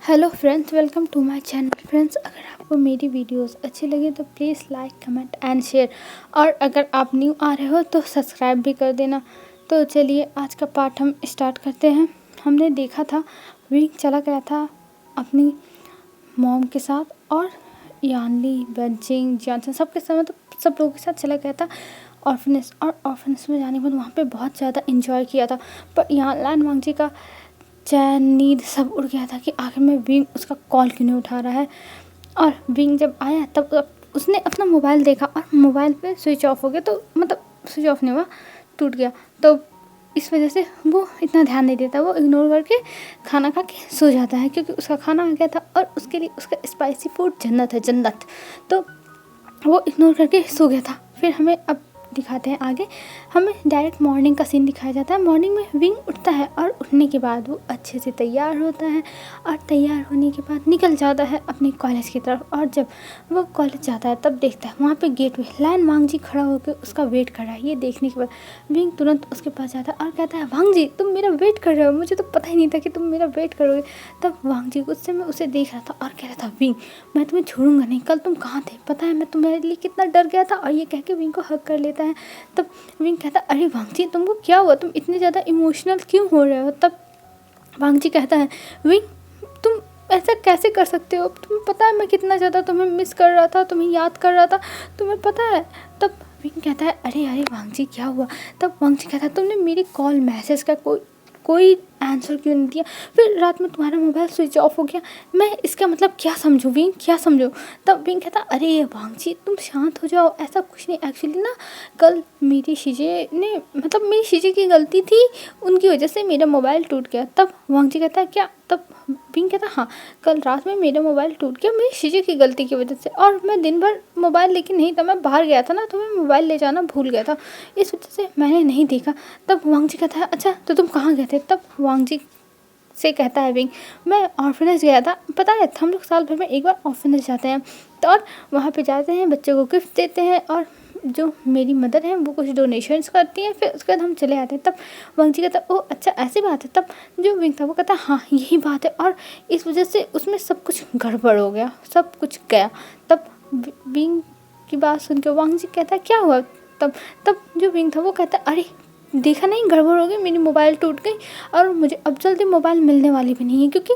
Hello friends, welcome to my channel. Friends, अगर आपको मेरी वीडियोस अच्छी लगे तो please like, comment and share, और अगर आप न्यू आ रहे हो तो सब्सक्राइब भी कर देना। तो चलिए आज का पार्ट हम स्टार्ट करते हैं। हमने देखा था विंग चला गया था अपनी मॉम के साथ, और यानली, बेंचिंग, जॉनसन सबके साथ, मतलब सब लोगों के साथ चला गया था ऑर्फनेज। और ऑर्फनेज में जाने के बाद वहाँ पे बहुत ज़्यादा इंजॉय किया था। पर यहाँ लान वांगजी का चैन, नींद सब उड़ गया था कि आखिर में विंग उसका कॉल क्यों नहीं उठा रहा है। और विंग जब आया तब उसने अपना मोबाइल देखा और मोबाइल पे स्विच ऑफ हो गया, तो मतलब स्विच ऑफ नहीं हुआ, टूट गया। तो इस वजह से वो इतना ध्यान नहीं देता, वो इग्नोर करके खाना खा के सो जाता है, क्योंकि उसका खाना आ गया था और उसके लिए उसका स्पाइसी फूड जन्नत है, जन्नत। तो वो इग्नोर करके सो गया था। फिर हमें अब दिखाते हैं आगे, हमें डायरेक्ट मॉर्निंग का सीन दिखाया जाता है। मॉर्निंग में विंग उठता है और उठने के बाद वो अच्छे से तैयार होता है, और तैयार होने के बाद निकल जाता है अपने कॉलेज की तरफ। और जब वो कॉलेज जाता है तब देखता है वहाँ पे गेट पे लान वांगजी खड़ा होकर उसका वेट कर रहा है। ये देखने के बाद विंग तुरंत उसके पास जाता है और कहता है, वांगजी तुम मेरा वेट कर रहे हो, मुझे तो पता ही नहीं था कि तुम मेरा वेट करोगे। तब वांगजी गुस्से में उसे देख रहा था और कह रहा था, विंग मैं तुम्हें छोड़ूंगा नहीं, कल तुम कहाँ थे पता है, मैं तुम्हारे लिए कितना डर गया था। और ये कह के विंग को हग कर लेता है। तब विंग कहता, अरे वांगजी तुमको क्या हुआ, तुम इतने ज़्यादा इमोशनल क्यों हो रहे हो। तब वांगजी कहता है, विंग तुम ऐसा कैसे कर सकते हो, तुम्हें पता है मैं कितना ज़्यादा तुम्हें मिस कर रहा था, तुम्हें याद कर रहा था, तुम्हें पता है। तब विंग कहता है, अरे अरे वांगजी क्या हुआ। तब वांगजी कहता है, तुमने मेरी कॉल मैसेज का कोई आंसर क्यों नहीं दिया, फिर रात में तुम्हारा मोबाइल स्विच ऑफ हो गया, मैं इसका मतलब क्या समझूँ विंग, क्या समझूँ। तब विंग कहता, अरे वांगजी तुम शांत हो जाओ, ऐसा कुछ नहीं, एक्चुअली ना कल मेरी शीजे ने, मतलब मेरी शीजे की गलती थी, उनकी वजह से मेरा मोबाइल टूट गया। तब वांगजी कहता है, क्या। तब विंग कहता, हाँ कल रात में मेरा मोबाइल टूट गया मेरी शीजे की गलती की वजह से, और मैं दिन भर मोबाइल लेके नहीं था, मैं बाहर गया था ना, तो मैं मोबाइल ले जाना भूल गया था, इस वजह से मैंने नहीं देखा। तब वांगजी कहता है, अच्छा तो तुम कहाँ गए थे। तब वांगजी से कहता है विंग, मैं ऑर्फनेज गया था, पता है हम लोग साल भर में एक बार ऑर्फनेज जाते हैं, तो और वहाँ पे जाते हैं, बच्चों को गिफ्ट देते हैं, और जो मेरी मदर है वो कुछ डोनेशंस करती हैं, फिर उसके बाद हम चले आते हैं। तब वांगजी कहता है, ओह अच्छा ऐसी बात है। तब जो विंग था वो कहता है, हाँ यही बात है, और इस वजह से उसमें सब कुछ गड़बड़ हो गया, सब कुछ गया। तब विंग की बात सुन के वांगजी कहता है, क्या हुआ। तब जो विंग था वो कहता है, अरे देखा नहीं गड़बड़ हो गई, मेरी मोबाइल टूट गई, और मुझे अब जल्दी मोबाइल मिलने वाली भी नहीं है, क्योंकि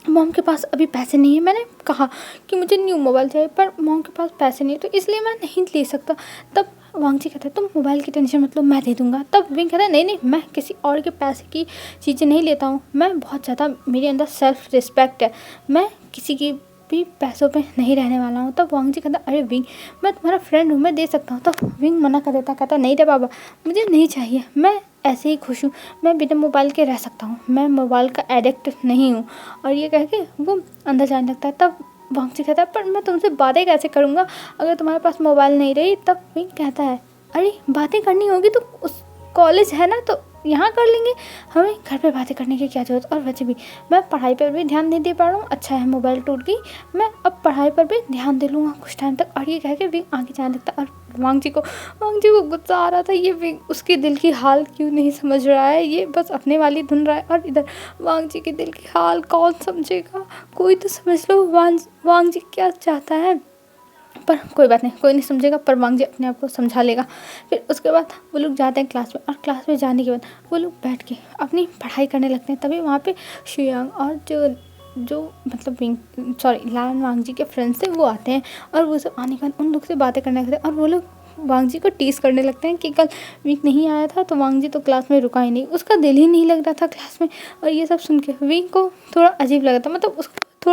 मॉम के पास अभी पैसे नहीं है। मैंने कहा कि मुझे न्यू मोबाइल चाहिए, पर मॉम के पास पैसे नहीं है, तो इसलिए मैं नहीं ले सकता। तब वांगजी कहता है, तुम मोबाइल की टेंशन मत लो, मैं दे दूँगा। तब विंग कहता है, नहीं नहीं, मैं किसी और के पैसे की चीज़ें नहीं लेता हूँ, मैं बहुत ज़्यादा, मेरे अंदर सेल्फ रिस्पेक्ट है, मैं किसी की भी पैसों पे नहीं रहने वाला हूँ। तब वांगजी कहता, अरे विंग मैं तुम्हारा फ्रेंड हूँ, मैं दे सकता हूँ। तब विंग मना कर देता, कहता, नहीं रे बाबा मुझे नहीं चाहिए, मैं ऐसे ही खुश हूँ, मैं बिना मोबाइल के रह सकता हूँ, मैं मोबाइल का एडिक्ट नहीं हूँ। और ये कह के वो अंदर जाने लगता है। तब वांगजी कहता है, पर मैं तुमसे बातें कैसे करूँगा अगर तुम्हारे पास मोबाइल नहीं रही। तब विंग कहता है, अरे बातें करनी होगी तो उस कॉलेज है ना, तो यहाँ कर लेंगे, हमें घर पे बातें करने की क्या ज़रूरत। और वैसे भी मैं पढ़ाई पर भी ध्यान नहीं दे पा रहा हूँ, अच्छा है मोबाइल टूट गई, मैं अब पढ़ाई पर भी ध्यान दे लूँगा कुछ टाइम तक। और ये कह के विंग आगे जाने लगता। और वांगजी को गुस्सा आ रहा था, ये विंग उसके दिल की हाल क्यों नहीं समझ रहा है, ये बस अपने वाली धुन रहा है, और इधर वांगजी के दिल की हाल कौन समझेगा, कोई तो समझ लो वांगजी क्या चाहता है। पर कोई बात नहीं, कोई नहीं समझेगा, पर वांगजी अपने आप को समझा लेगा। फिर उसके बाद वो लोग जाते हैं क्लास में, और क्लास में जाने के बाद वो लोग बैठ के अपनी पढ़ाई करने लगते हैं। तभी वहाँ पे शुयांग और जो मतलब लान वांगजी के फ्रेंड्स थे वो आते हैं, और वो सब आने के बाद उन लोग से बातें करने लगते हैं, और वो लोग वांगजी को टीस करने लगते हैं कि कल विंग नहीं आया था तो वांगजी तो क्लास में रुका ही नहीं, उसका दिल ही नहीं लग रहा था क्लास में। और ये सब सुन के विंग को थोड़ा अजीब लगा था, मतलब उसको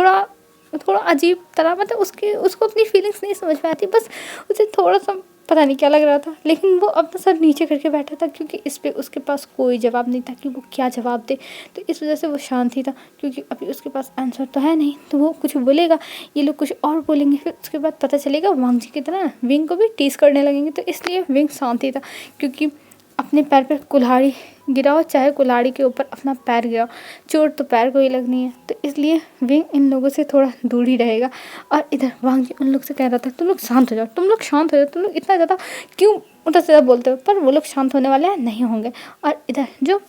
थोड़ा अजीब तरह, मतलब उसको अपनी फीलिंग्स नहीं समझ में आती, बस उसे थोड़ा सा पता नहीं क्या लग रहा था। लेकिन वो अपना सर नीचे करके बैठा था, क्योंकि इस पे उसके पास कोई जवाब नहीं था कि वो क्या जवाब दे। तो इस वजह से वो शांत ही था, क्योंकि अभी उसके पास आंसर तो है नहीं, तो वो कुछ बोलेगा, ये लोग कुछ और बोलेंगे, फिर उसके बाद पता चलेगा वांगजी की तरह विंग को भी टीस करने लगेंगे। तो इसलिए विंग शांत ही था, क्योंकि अपने पैर पे कुल्हाड़ी गिराओ, चाहे कुल्हाड़ी के ऊपर अपना पैर गिराओ, चोट तो पैर को ही लगनी है। तो इसलिए विंग इन लोगों से थोड़ा दूर ही रहेगा। और इधर वांगजी उन लोग से कह रहा था, तुम लोग शांत हो जाओ, तुम लोग शांत हो जाओ, तुम लोग इतना ज़्यादा क्यों उल्टा सीधा बोलते हो। पर वो लोग शांत होने वाले हैं नहीं होंगे। और इधर जो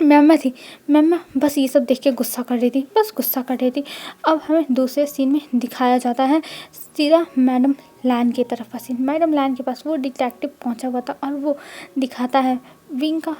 मैम थी, मैम बस ये सब देख के गुस्सा कर रही थी, बस गुस्सा कर रही थी। अब हमें दूसरे सीन में दिखाया जाता है सीधा मैडम लैन की तरफ का सीन। मैडम लैन के पास वो डिटेक्टिव पहुंचा हुआ था और वो दिखाता है विंग का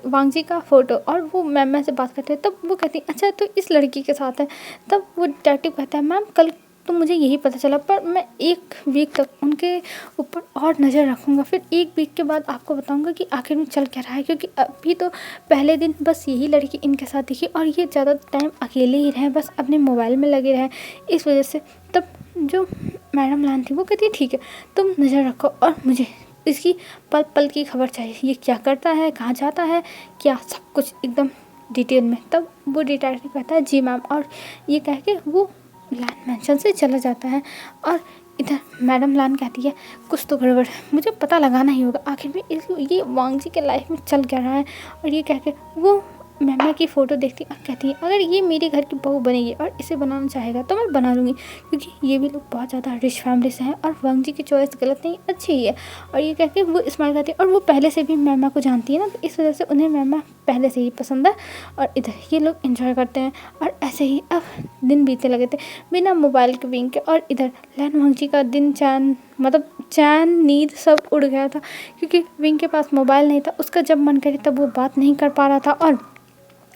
वांगजी का फ़ोटो, और वो मैम से बात करते हैं। तब वो कहती है अच्छा तो इस लड़की के साथ है। तब वो डिटेक्टिव कहता है मैम कल तो मुझे यही पता चला, पर मैं 1 वीक तक उनके ऊपर और नज़र रखूँगा, फिर 1 वीक के बाद आपको बताऊँगा कि आखिर में चल क्या रहा है, क्योंकि अभी तो पहले दिन बस यही लड़की इनके साथ दिखी और ये ज़्यादा टाइम अकेले ही रहे, बस अपने मोबाइल में लगे रहे, इस वजह से। तब जो मैडम लान थी वो कहती है ठीक है तुम नज़र रखो और मुझे इसकी पल पल की खबर चाहिए, ये क्या करता है, कहाँ जाता है, क्या, सब कुछ एकदम डिटेल में। तब वो डिटेक्टिव कहता है जी मैम, और ये कह के वो लैन मेंशन से चला जाता है। और इधर मैडम लान कहती है कुछ तो गड़बड़ है, मुझे पता लगाना ही होगा आखिर में ये वांगजी के लाइफ में चल क्या रहा है। और ये कह के वो मैम की फ़ोटो देखती और कहती है अगर ये मेरे घर की बहू बनेगी और इसे बनाना चाहेगा तो मैं बना लूँगी, क्योंकि ये भी लोग बहुत ज़्यादा रिच फैमिली से हैं और वांगजी की चॉइस गलत नहीं, अच्छी ही है। और ये कह के वो स्माइल करती है, और वो पहले से भी मैमा को जानती है ना, तो इस वजह से उन्हें मैमा पहले से ही पसंद है। और इधर ये लोग एंजॉय करते हैं और ऐसे ही अब दिन बीतने लगे थे बिना मोबाइल के विंग के। और इधर लैन वांगजी का दिन चैन नींद सब उड़ गया था, क्योंकि विंग के पास मोबाइल नहीं था, उसका जब मन करे तब वो बात नहीं कर पा रहा था। और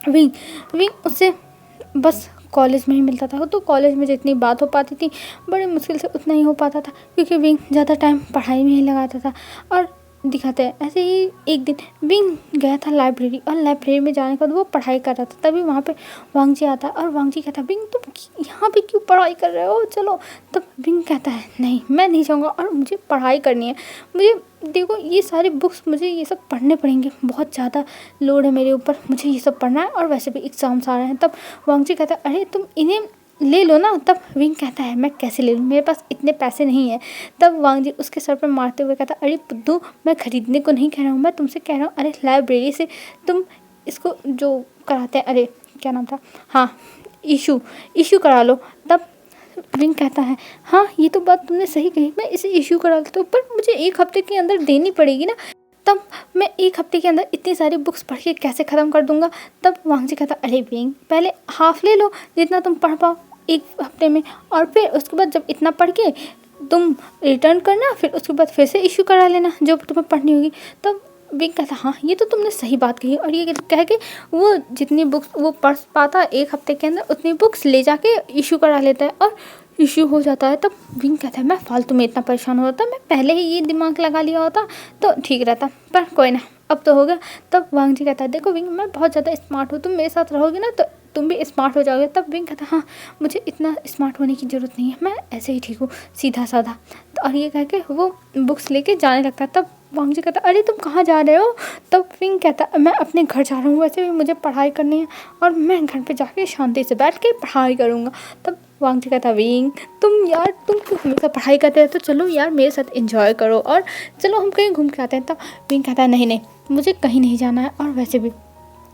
विंग उससे बस कॉलेज में ही मिलता था, तो कॉलेज में जितनी बात हो पाती थी बड़ी मुश्किल से उतना ही हो पाता था, क्योंकि विंग ज़्यादा टाइम पढ़ाई में ही लगाता था। और दिखाते हैं ऐसे ही एक दिन विंग गया था लाइब्रेरी, और लाइब्रेरी में जाने के बाद वो पढ़ाई कर रहा था, तभी वहाँ पे वांगजी आता है और वांगजी कहता है विंग तुम यहाँ पे क्यों पढ़ाई कर रहे हो, चलो। तब विंग कहता है नहीं मैं नहीं जाऊँगा और मुझे पढ़ाई करनी है, मुझे देखो ये सारी बुक्स मुझे ये सब पढ़ने पड़ेंगे, बहुत ज़्यादा लोड है मेरे ऊपर, मुझे ये सब पढ़ना है और वैसे भी एग्ज़ाम्स आ रहे हैं। तब वांगजी कहता है अरे तुम इन्हें ले लो ना। तब विंग कहता है मैं कैसे ले लूँ, मेरे पास इतने पैसे नहीं है। तब वांगजी उसके सर पर मारते हुए कहता अरे बुद्धू मैं खरीदने को नहीं कह रहा हूँ, मैं तुमसे कह रहा हूँ अरे लाइब्रेरी से तुम इसको जो कराते हैं, अरे क्या नाम था, हाँ इशू करा लो। तब विंग कहता है हाँ ये तो बात तुमने सही कही, मैं इसे इशू करा लेता हूँ, पर मुझे 1 हफ्ते के अंदर देनी पड़ेगी ना। तब मैं 1 हफ्ते के अंदर इतनी सारी बुक्स पढ़ के कैसे ख़त्म कर दूंगा। तब वांगजी कहता अरे विंग पहले हाफ ले लो जितना तुम पढ़ पाओ 1 हफ्ते में, और फिर उसके बाद जब इतना पढ़ के तुम रिटर्न करना, फिर उसके बाद फिर से इशू करा लेना जो तुम्हें पढ़नी होगी। तब विंग कहता हाँ ये तो तुमने सही बात कही, और ये कह के वो जितनी बुक्स वो पढ़ पाता 1 हफ्ते के अंदर उतनी बुक्स ले जाके इशू करा लेता है और इशू हो जाता है। तब विंग कहता है मैं फालतू में इतना परेशान हो रहा था, मैं पहले ही ये दिमाग लगा लिया होता तो ठीक रहता, पर कोई ना अब तो हो गया। तब वांगजी कहता है देखो विंग मैं बहुत ज़्यादा स्मार्ट हूँ, तुम मेरे साथ रहोगे ना तो तुम भी स्मार्ट हो जाओगे। तब विंग कहता हाँ मुझे इतना स्मार्ट होने की ज़रूरत नहीं है, मैं ऐसे ही ठीक हूँ सीधा साधा। और ये कह के वो बुक्स लेके जाने लगता है। तब वांगजी कहता अरे तुम कहाँ जा रहे हो। तब विंग कहता मैं अपने घर जा रहा हूँ, वैसे भी मुझे पढ़ाई करनी है और मैं घर पे जाके शांति से बैठ के पढ़ाई करूँगा। तब वांगजी कहता विंग तुम क्यों हमेशा पढ़ाई करते रहते हो, चलो यार मेरे साथ एंजॉय करो और चलो हम कहीं घूम के आते हैं। तब विंग कहता है नहीं मुझे कहीं नहीं जाना है, और वैसे भी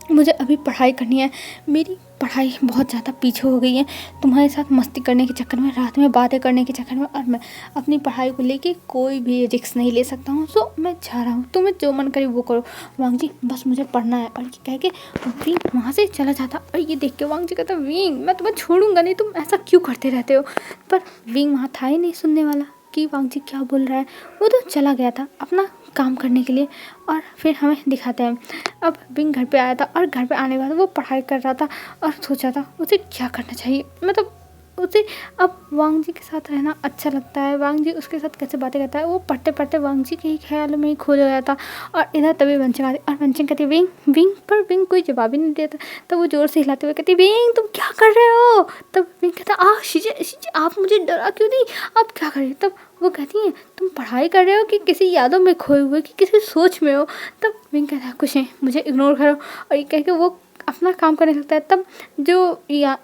मुझे अभी पढ़ाई करनी है, मेरी पढ़ाई बहुत ज़्यादा पीछे हो गई है तुम्हारे साथ मस्ती करने के चक्कर में, रात में बातें करने के चक्कर में, और मैं अपनी पढ़ाई को लेके कोई भी रिस्क नहीं ले सकता हूँ, सो मैं जा रहा हूँ, तुम्हें जो मन करे वो करो वांगजी बस मुझे पढ़ना है। और ये कह के विंग वहाँ से चला जाता। और ये देख के वांगजी कहता विंग मैं तुम्हें छोड़ूंगा नहीं, तुम ऐसा क्यों करते रहते हो। पर विंग वहाँ था ही नहीं सुनने वाला कि वांगजी क्या बोल रहा है, वो तो चला गया था अपना काम करने के लिए। और फिर हमें दिखाते हैं अब विंग घर पे आया था, और घर पे आने के बाद वो पढ़ाई कर रहा था और सोचा था उसे क्या करना चाहिए, मतलब उसे अब वांगजी के साथ रहना अच्छा लगता है, वांगजी उसके साथ कैसे बातें करता है, वो पढ़ते पढ़ते वांगजी के ही ख्याल में ही खो गया था। और इधर तभी वंचिंग आती और वंचिंग कहती विंग पर विंग कोई जवाब ही नहीं देता। तब वो जोर से हिलाते हुए कहती विंग तुम क्या कर रहे हो। तब विंग कहता शीजे आप मुझे डरा क्यों नहीं, आप क्या कर रहे हो। तब वो कहती है तुम पढ़ाई कर रहे हो कि किसी यादों में खोए हुए कि किसी सोच में हो। तब विंग कहता है कुछ नहीं मुझे इग्नोर करो, और ये कह के वो अपना काम करने लगता है। तब जो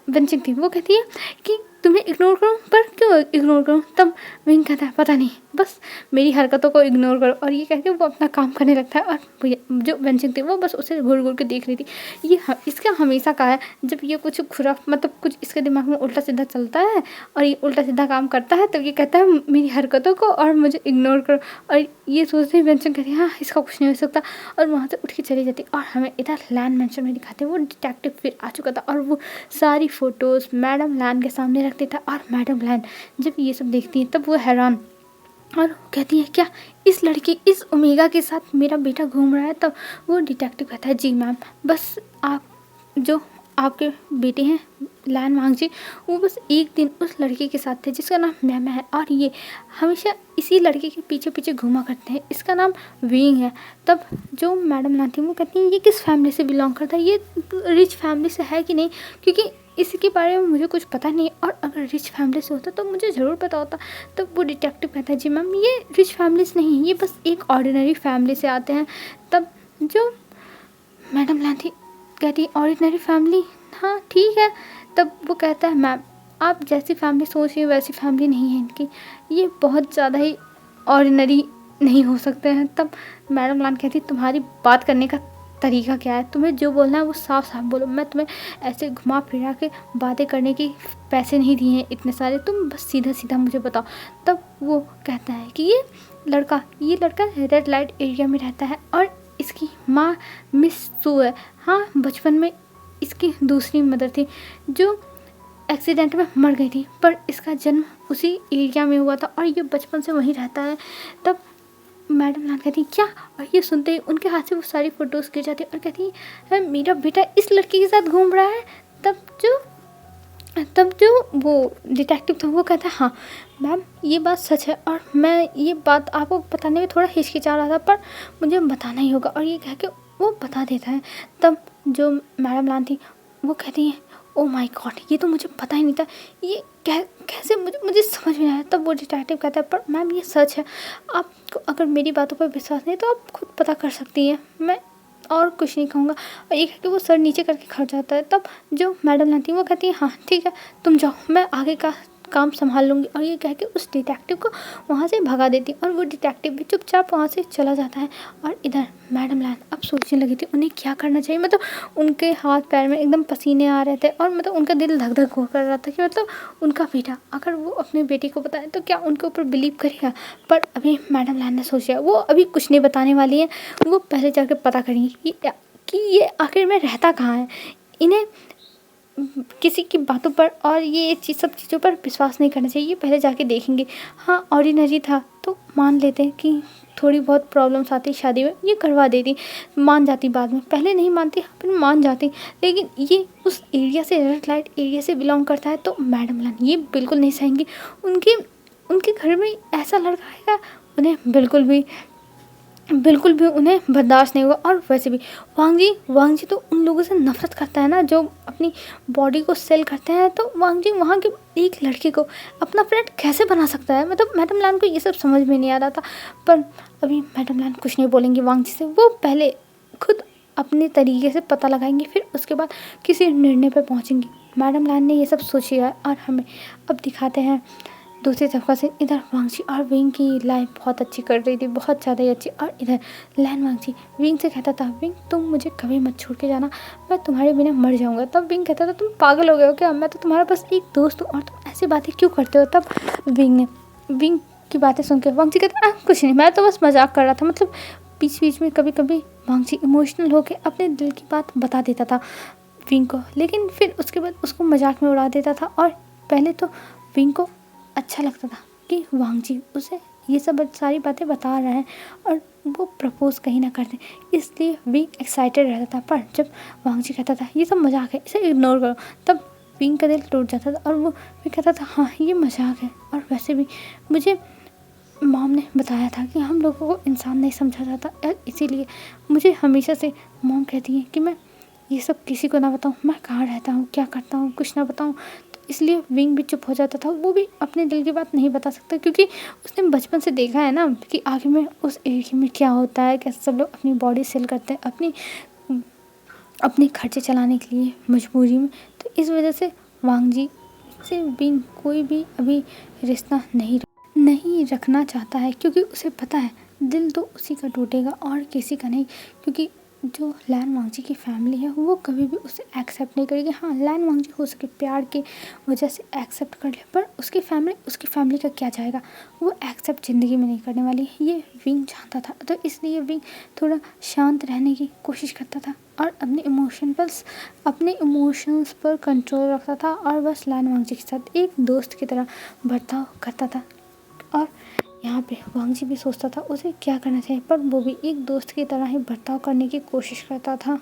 वंचिंग थी वो कहती है कि तुम्हें इग्नोर करूँ, पर क्यों इग्नोर करूँ। तब विंग कहता है पता नहीं बस मेरी हरकतों को इग्नोर करो। और ये कह के वो अपना काम करने लगता है और जो वेंचिंग थी वो बस उसे घूर घूर के देख रही थी। ये इसका हमेशा का है, जब ये कुछ मतलब कुछ इसके दिमाग में उल्टा सीधा चलता है और ये उल्टा सीधा काम करता है, तो ये कहता है मेरी हरकतों को और मुझे इग्नोर करो। और ये सोचते ही वेंचिंग कहती है हाँ इसका कुछ नहीं हो सकता, और वहाँ से उठ के चली जाती। और हमें इधर लैन मैंशन में दिखाते हैं वो डिटेक्टिव फिर आ चुका था और वो सारी फ़ोटोज़ मैडम लैन के सामने रख देता। और मैडम लैन जब ये सब देखती है तब वो हैरान, और कहती है क्या इस लड़की इस ओमेगा के साथ मेरा बेटा घूम रहा है। तब वो डिटेक्टिव कहता है जी मैम, बस आप जो आपके बेटे हैं लैन वांगजी, वो बस एक दिन उस लड़की के साथ थे जिसका नाम मैमा है, और ये हमेशा इसी लड़के के पीछे पीछे घूमा करते हैं, इसका नाम विंग है। तब जो मैडम लैन थी वो कहती हैं ये किस फैमिली से बिलोंग करता है, ये रिच फैमिली से है कि नहीं, क्योंकि इसके बारे में मुझे कुछ पता नहीं, और अगर रिच फैमिली से होता तो मुझे ज़रूर पता होता। तब वो डिटेक्टिव कहता है जी मैम ये रिच फैमिली से नहीं, ये बस एक ऑर्डिनरी फैमिली से आते हैं। तब जो मैडम लैन थी कहती ऑर्डिनरी फैमिली, हाँ ठीक है। तब वो कहता है मैम आप जैसी फैमिली सोच रही हो वैसी फैमिली नहीं है इनकी, ये बहुत ज़्यादा ही ऑर्डिनरी नहीं हो सकते हैं। तब मैडम लैन कहती तुम्हारी बात करने का तरीका क्या है, तुम्हें जो बोलना है वो साफ साफ बोलो, मैं तुम्हें ऐसे घुमा फिरा के बातें करने की पैसे नहीं दिए हैं इतने सारे, तुम बस सीधा सीधा मुझे बताओ। तब वो कहता है कि ये लड़का रेड लाइट एरिया में रहता है और इसकी माँ मिस सू है। हाँ बचपन में इसकी दूसरी मदर थी जो एक्सीडेंट में मर गई थी, पर इसका जन्म उसी एरिया में हुआ था और ये बचपन से वहीं रहता है। तब मैडम लैन कहती क्या, और ये सुनते ही उनके हाथ से वो सारी फ़ोटोज़ गिर जाती और कहती है मेरा बेटा इस लड़की के साथ घूम रहा है। तब जो वो डिटेक्टिव था वो कहता है हाँ मैम ये बात सच है, और मैं ये बात आपको बताने में थोड़ा हिचकिचा रहा था पर मुझे बताना ही होगा, और ये कह के वो बता देता है। तब जो मैडम लैन थी वो कहती हैं ओ माय गॉड ये तो मुझे पता ही नहीं था, ये कैसे मुझे समझ में आया। तब वो डिटेक्टिव कहता है पर मैम ये सच है, आपको अगर मेरी बातों पर विश्वास नहीं तो आप खुद पता कर सकती हैं, मैं और कुछ नहीं कहूँगा। और एक है कि वो सर नीचे करके खड़ जाता है। तब जो मैडम लाती है वो कहती है हाँ ठीक है तुम जाओ, मैं आगे का काम संभाल लूँगी, और ये कह के उस डिटेक्टिव को वहाँ से भगा देती और वो डिटेक्टिव भी चुपचाप वहाँ से चला जाता है। और इधर मैडम लैन अब सोचने लगी थी उन्हें क्या करना चाहिए, मतलब उनके हाथ पैर में एकदम पसीने आ रहे थे और मतलब उनका दिल धक धक हो कर रहा था कि मतलब उनका बेटा अगर वो अपने बेटी को बताए तो क्या उनके ऊपर बिलीव करेगा। पर अभी मैडम लैन ने सोचा वो अभी कुछ नहीं बताने वाली है, वो पहले जाकर पता करेंगी कि ये आखिर में रहता कहाँ है, इन्हें किसी की बातों पर और ये सब चीज़ों पर विश्वास नहीं करना चाहिए, ये पहले जाके देखेंगे। हाँ ऑर्डिनरी था तो मान लेते हैं कि थोड़ी बहुत प्रॉब्लम्स आती शादी में, ये करवा देती, मान जाती बाद में, पहले नहीं मानती फिर मान जाती। लेकिन ये उस एरिया से रेड लाइट एरिया से बिलोंग करता है तो मैडम लैन ये बिल्कुल नहीं सहेंगी, उनके घर में ऐसा लड़का आएगा उन्हें बिल्कुल भी उन्हें बर्दाश्त नहीं होगा। और वैसे भी वांग जी तो उन लोगों से नफरत करता है ना जो अपनी बॉडी को सेल करते हैं, तो वांग जी वहाँ के एक लड़के को अपना फ्रेंड कैसे बना सकता है, मतलब मैडम लैन को ये सब समझ में नहीं आ रहा था। पर अभी मैडम लैन कुछ नहीं बोलेंगी वांग जी से, वो पहले खुद अपने तरीके से पता लगाएंगी फिर उसके बाद किसी निर्णय पर पहुँचेंगी। मैडम लैन ने ये सब सोचा है और हमें अब दिखाते हैं दूसरी तरफ से इधर वांगजी और विंग की लाइफ बहुत अच्छी कर रही थी, बहुत ज़्यादा ही अच्छी। और इधर लैन वांगजी विंग से कहता था विंग तुम मुझे कभी मत छोड़ के जाना, मैं तुम्हारे बिना मर जाऊंगा। तब विंग कहता था तुम पागल हो गए हो क्या, मैं तो तुम्हारा बस एक दोस्त हूँ और तुम ऐसी बातें क्यों करते हो। तब विंग की बातें सुन के वांगजी कहता कुछ नहीं, मैं तो बस मजाक कर रहा था, मतलब बीच बीच में कभी कभी वांगजी इमोशनल होकर अपने दिल की बात बता देता था विंग को, लेकिन फिर उसके बाद उसको मजाक में उड़ा देता था। और पहले तो विंग को अच्छा लगता था कि वांग जी उसे ये सब सारी बातें बता रहे हैं और वो प्रपोज कहीं ना करते, इसलिए विंग एक्साइटेड रहता था। पर जब वांग जी कहता था ये सब मजाक है इसे इग्नोर करो, तब विंग का दिल टूट जाता था और वो भी कहता था हाँ ये मजाक है, और वैसे भी मुझे मॉम ने बताया था कि हम लोगों को इंसान नहीं समझा जाता, इसीलिए मुझे हमेशा से मॉम कहती है कि मैं ये सब किसी को ना बताऊँ, मैं कहाँ रहता हूँ क्या करता हूँ कुछ ना बताऊँ। इसलिए विंग भी चुप हो जाता था, वो भी अपने दिल की बात नहीं बता सकता क्योंकि उसने बचपन से देखा है ना कि आगे में उस एरिया में क्या होता है, कैसे सब लोग अपनी बॉडी सेल करते हैं अपने खर्चे चलाने के लिए मजबूरी में। तो इस वजह से वांग जी से विंग कोई भी अभी रिश्ता नहीं रखना चाहता है, क्योंकि उसे पता है दिल तो उसी का टूटेगा और किसी का नहीं। क्योंकि जो लान वांगजी की फैमिली है वो कभी भी उसे एक्सेप्ट नहीं करेगी। हाँ, लान वांगजी हो सके प्यार की वजह से एक्सेप्ट कर ले, पर उसकी फैमिली का क्या जाएगा, वो एक्सेप्ट ज़िंदगी में नहीं करने वाली। ये विंग जानता था, तो इसलिए विंग थोड़ा शांत रहने की कोशिश करता था और अपने इमोशंस पर कंट्रोल रखता था और बस लान वांगजी के साथ एक दोस्त की तरह बर्ताव करता था। और यहाँ पे वांगजी भी सोचता था उसे क्या करना चाहिए, पर वो भी एक दोस्त की तरह ही बर्ताव करने की कोशिश करता था।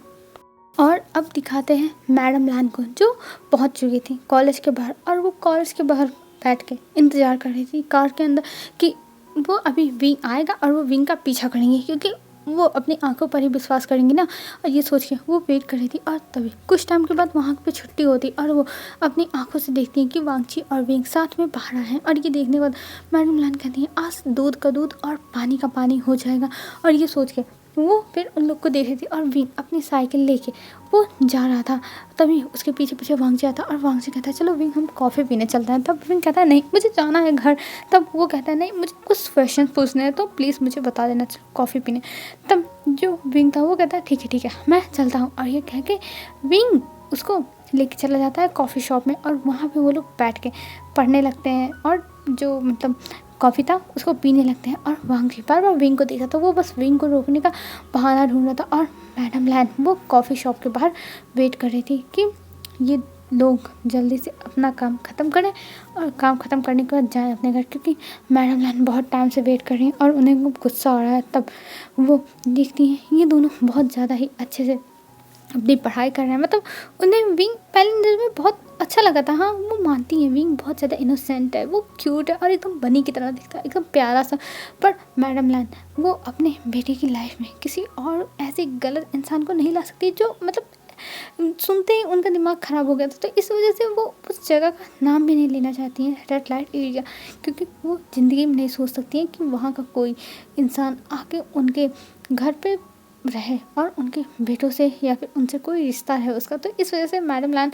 और अब दिखाते हैं मैडम लान को, जो पहुँच चुकी थी कॉलेज के बाहर, और वो कॉलेज के बाहर बैठ के इंतज़ार कर रही थी कार के अंदर कि वो अभी विंग आएगा और वो विंग का पीछा करेंगे, क्योंकि वो अपनी आंखों पर ही विश्वास करेंगी ना। और ये सोच के वो वेट कर रही थी, और तभी कुछ टाइम के बाद वहाँ पे छुट्टी होती और वो अपनी आंखों से देखती हैं कि वांगजी और विंग साथ में बाहर आए हैं। और ये देखने के बाद मैडम लान कहती हैं आज दूध का दूध और पानी का पानी हो जाएगा। और ये सोच के वो फिर उन लोग को देख रही थी, और विंग अपनी साइकिल लेके वो जा रहा था। तभी उसके पीछे पीछे वांगजी आता और वांगजी कहता है चलो विंग हम कॉफ़ी पीने चलते हैं। तब विंग कहता है नहीं मुझे जाना है घर। तब वो कहता है नहीं मुझे कुछ क्वेश्चन पूछने हैं, तो प्लीज़ मुझे बता देना कॉफ़ी पीने। तब जो विंग था वो कहता है ठीक है मैं चलता हूँ। और ये कह के विंग उसको लेके चला जाता है कॉफ़ी शॉप में, और वहाँ पे वो लोग बैठ के पढ़ने लगते हैं और जो मतलब कॉफ़ी था उसको पीने लगते हैं। और वांगजी बार बार विंग को देखा, तो वो बस विंग को रोकने का बहाना ढूंढ रहा था। और मैडम लान वो कॉफ़ी शॉप के बाहर वेट कर रही थी कि ये लोग जल्दी से अपना काम ख़त्म करें और काम ख़त्म करने के बाद जाएं अपने घर, क्योंकि मैडम लान बहुत टाइम से वेट कर रही हैं और उन्हें गुस्सा आ रहा है। तब वो देखती हैं ये दोनों बहुत ज़्यादा ही अच्छे से अपनी पढ़ाई कर रहे हैं। मतलब उन्हें विंग पहले नज़र में बहुत अच्छा लगा था। हाँ, वो मानती हैं विंग बहुत ज़्यादा इनोसेंट है, वो क्यूट है और एकदम बनी की तरह दिखता है, एकदम प्यारा सा। पर मैडम लान वो अपने बेटे की लाइफ में किसी और ऐसे गलत इंसान को नहीं ला सकती जो मतलब सुनते ही उनका दिमाग ख़राब हो गया था। तो इस वजह से वो उस जगह का नाम भी नहीं लेना चाहती हैं, रेड लाइट एरिया, क्योंकि वो ज़िंदगी में नहीं सोच सकती हैं कि वहाँ का कोई इंसान आके उनके घर पे रहे और उनके बेटों से या फिर उनसे कोई रिश्ता है उसका। तो इस वजह से मैडम लान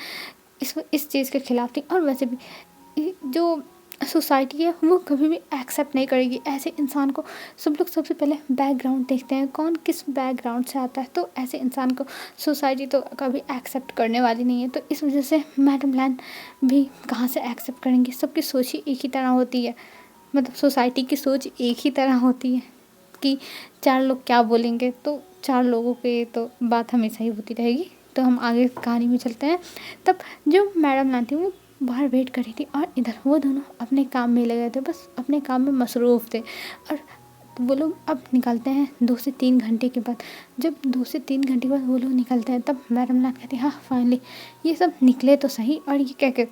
इस चीज़ के खिलाफ थी। और वैसे भी जो सोसाइटी है वो कभी भी एक्सेप्ट नहीं करेगी ऐसे इंसान को। सब लोग सबसे पहले बैकग्राउंड देखते हैं, कौन किस बैकग्राउंड से आता है, तो ऐसे इंसान को सोसाइटी तो कभी एक्सेप्ट करने वाली नहीं है। तो इस वजह से मैडम लान भी कहाँ से एक्सेप्ट करेंगी, सबकी सोच ही एक ही तरह होती है। मतलब सोसाइटी की सोच एक ही तरह होती है कि चार लोग क्या बोलेंगे, तो चार लोगों के तो बात हमेशा ही होती रहेगी। तो हम आगे कहानी में चलते हैं। तब जो मैडम लान थी वो बाहर वेट कर रही थी और इधर वो दोनों अपने काम में लगे थे, बस अपने काम में मसरूफ़ थे। और वो लोग अब निकलते हैं 2 से 3 घंटे के बाद। जब 2 से 3 घंटे के बाद वो लोग निकलते हैं, तब मैडम लान कहती है हाँ फाइनली ये सब निकले तो सही। और ये कह के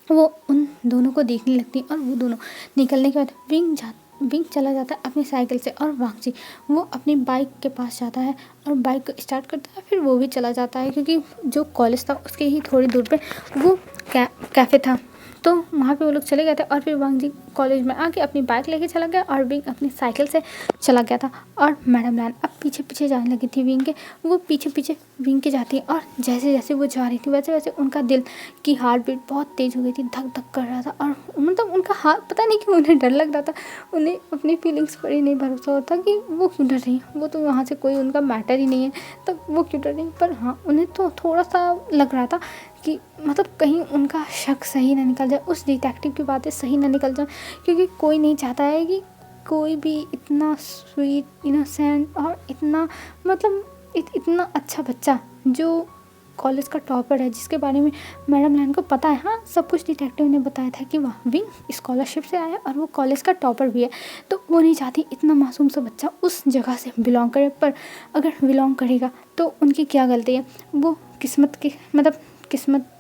वो उन दोनों को देखने लगती है। और वो दोनों निकलने के बाद विंग चला जाता है अपनी साइकिल से, और वांगजी वो अपनी बाइक के पास जाता है और बाइक को स्टार्ट करता है। फिर वो भी चला जाता है, क्योंकि जो कॉलेज था उसके ही थोड़ी दूर पे वो कैफ़े था, तो वहाँ पे वो लोग चले गए थे। और फिर वांगजी कॉलेज में आके अपनी बाइक लेके चला गया और विंग अपनी साइकिल से चला गया था। और मैडम लान अब पीछे पीछे जाने लगी थी विंग के। वो पीछे पीछे विंग के जाती है, और जैसे जैसे वो जा रही थी वैसे वैसे उनका दिल की हार्ट बीट बहुत तेज़ हो गई थी, धक धक कर रहा था। और मतलब उनका हाथ पता नहीं क्यों उन्हें डर लग रहा था। उन्हें अपनी फीलिंग्स पर ही नहीं भरोसा होता कि वो क्यों डर रही है, वो तो वहाँ से कोई उनका मैटर ही नहीं है, तब वो क्यों डर रही। पर हाँ, उन्हें तो थोड़ा सा लग रहा था कि मतलब कहीं उनका शक सही ना निकल जाए, उस डिटेक्टिव की बातें सही ना निकल जाए, क्योंकि कोई नहीं चाहता है कि कोई भी इतना स्वीट इनोसेंट और इतना मतलब इतना अच्छा बच्चा जो कॉलेज का टॉपर है, जिसके बारे में मैडम लान को पता है। हाँ, सब कुछ डिटेक्टिव ने बताया था कि वाह विंग स्कॉलरशिप से आया और वो कॉलेज का टॉपर भी है, तो वो नहीं चाहती इतना मासूम सा बच्चा उस जगह से बिलोंग करे। पर अगर बिलोंग करेगा तो उनकी क्या गलती है, वो किस्मत की मतलब किस्मत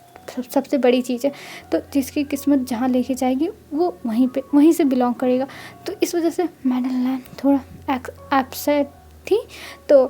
सबसे बड़ी चीज़ है, तो जिसकी किस्मत जहाँ लेके जाएगी वो वहीं से बिलोंग करेगा। तो इस वजह से मैडम लान थोड़ा अपसेट थी, तो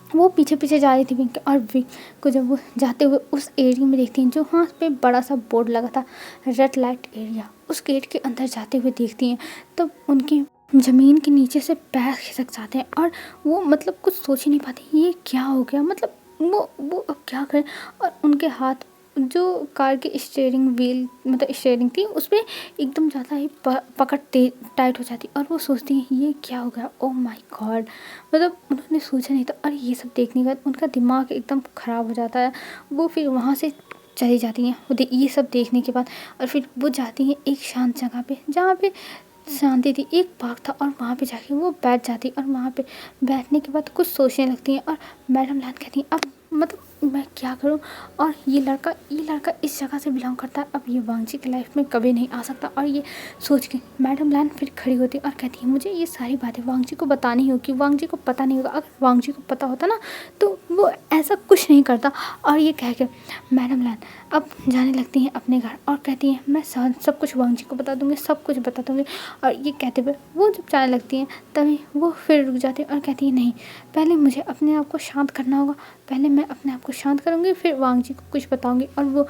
वो पीछे पीछे जा रही थी विंग के। और विंग को जब वो जाते हुए उस एरिया में देखती हैं जो वहाँ पे बड़ा सा बोर्ड लगा था रेड लाइट एरिया, उस गेट के अंदर जाते हुए देखती हैं, तब उनकी ज़मीन के नीचे से पैर खिसक जाते हैं और वो मतलब कुछ सोच ही नहीं पाती ये क्या हो गया, मतलब वो अब क्या करें। और उनके हाथ जो कार की स्टीयरिंग व्हील मतलब स्टीयरिंग थी उस पे एकदम ज़्यादा ही पकड़ टाइट हो जाती और वो सोचती है ये क्या हो गया, ओ माय गॉड। मतलब उन्होंने सोचा नहीं था और ये सब देखने के बाद उनका दिमाग एकदम ख़राब हो जाता है। वो फिर वहाँ से चली जाती हैं ये सब देखने के बाद। और फिर वो जाती हैं एक शांत जगह पे जहाँ पे शांति थी, एक पार्क था और वहाँ पे जाके वो बैठ जाती और वहाँ पे बैठने के बाद कुछ सोचने लगती हैं। और मैडम लान कहती हैं अब मतलब मैं क्या करूँ, और ये लड़का इस जगह से बिलोंग करता है, अब ये वांगजी की लाइफ में कभी नहीं आ सकता। और ये सोच के मैडम लान फिर खड़ी होती और कहती है मुझे ये सारी बातें वांगजी को बतानी होगी, वांगजी को पता नहीं होगा, अगर वांगजी को पता होता ना तो वो ऐसा कुछ नहीं करता। और ये कह के मैडम लान अब जाने लगती हैं अपने घर और कहती हैं मैं सब कुछ वांगजी को बता दूंगी, सब कुछ बता दूंगी। और ये कहते हुए वो जब जाने लगती हैं तभी वो फिर रुक जाती है और कहती है नहीं, पहले मुझे अपने आप को शांत करना होगा, पहले मैं अपने आप को शांत करूँगी फिर वांगजी को कुछ बताऊँगी। और वो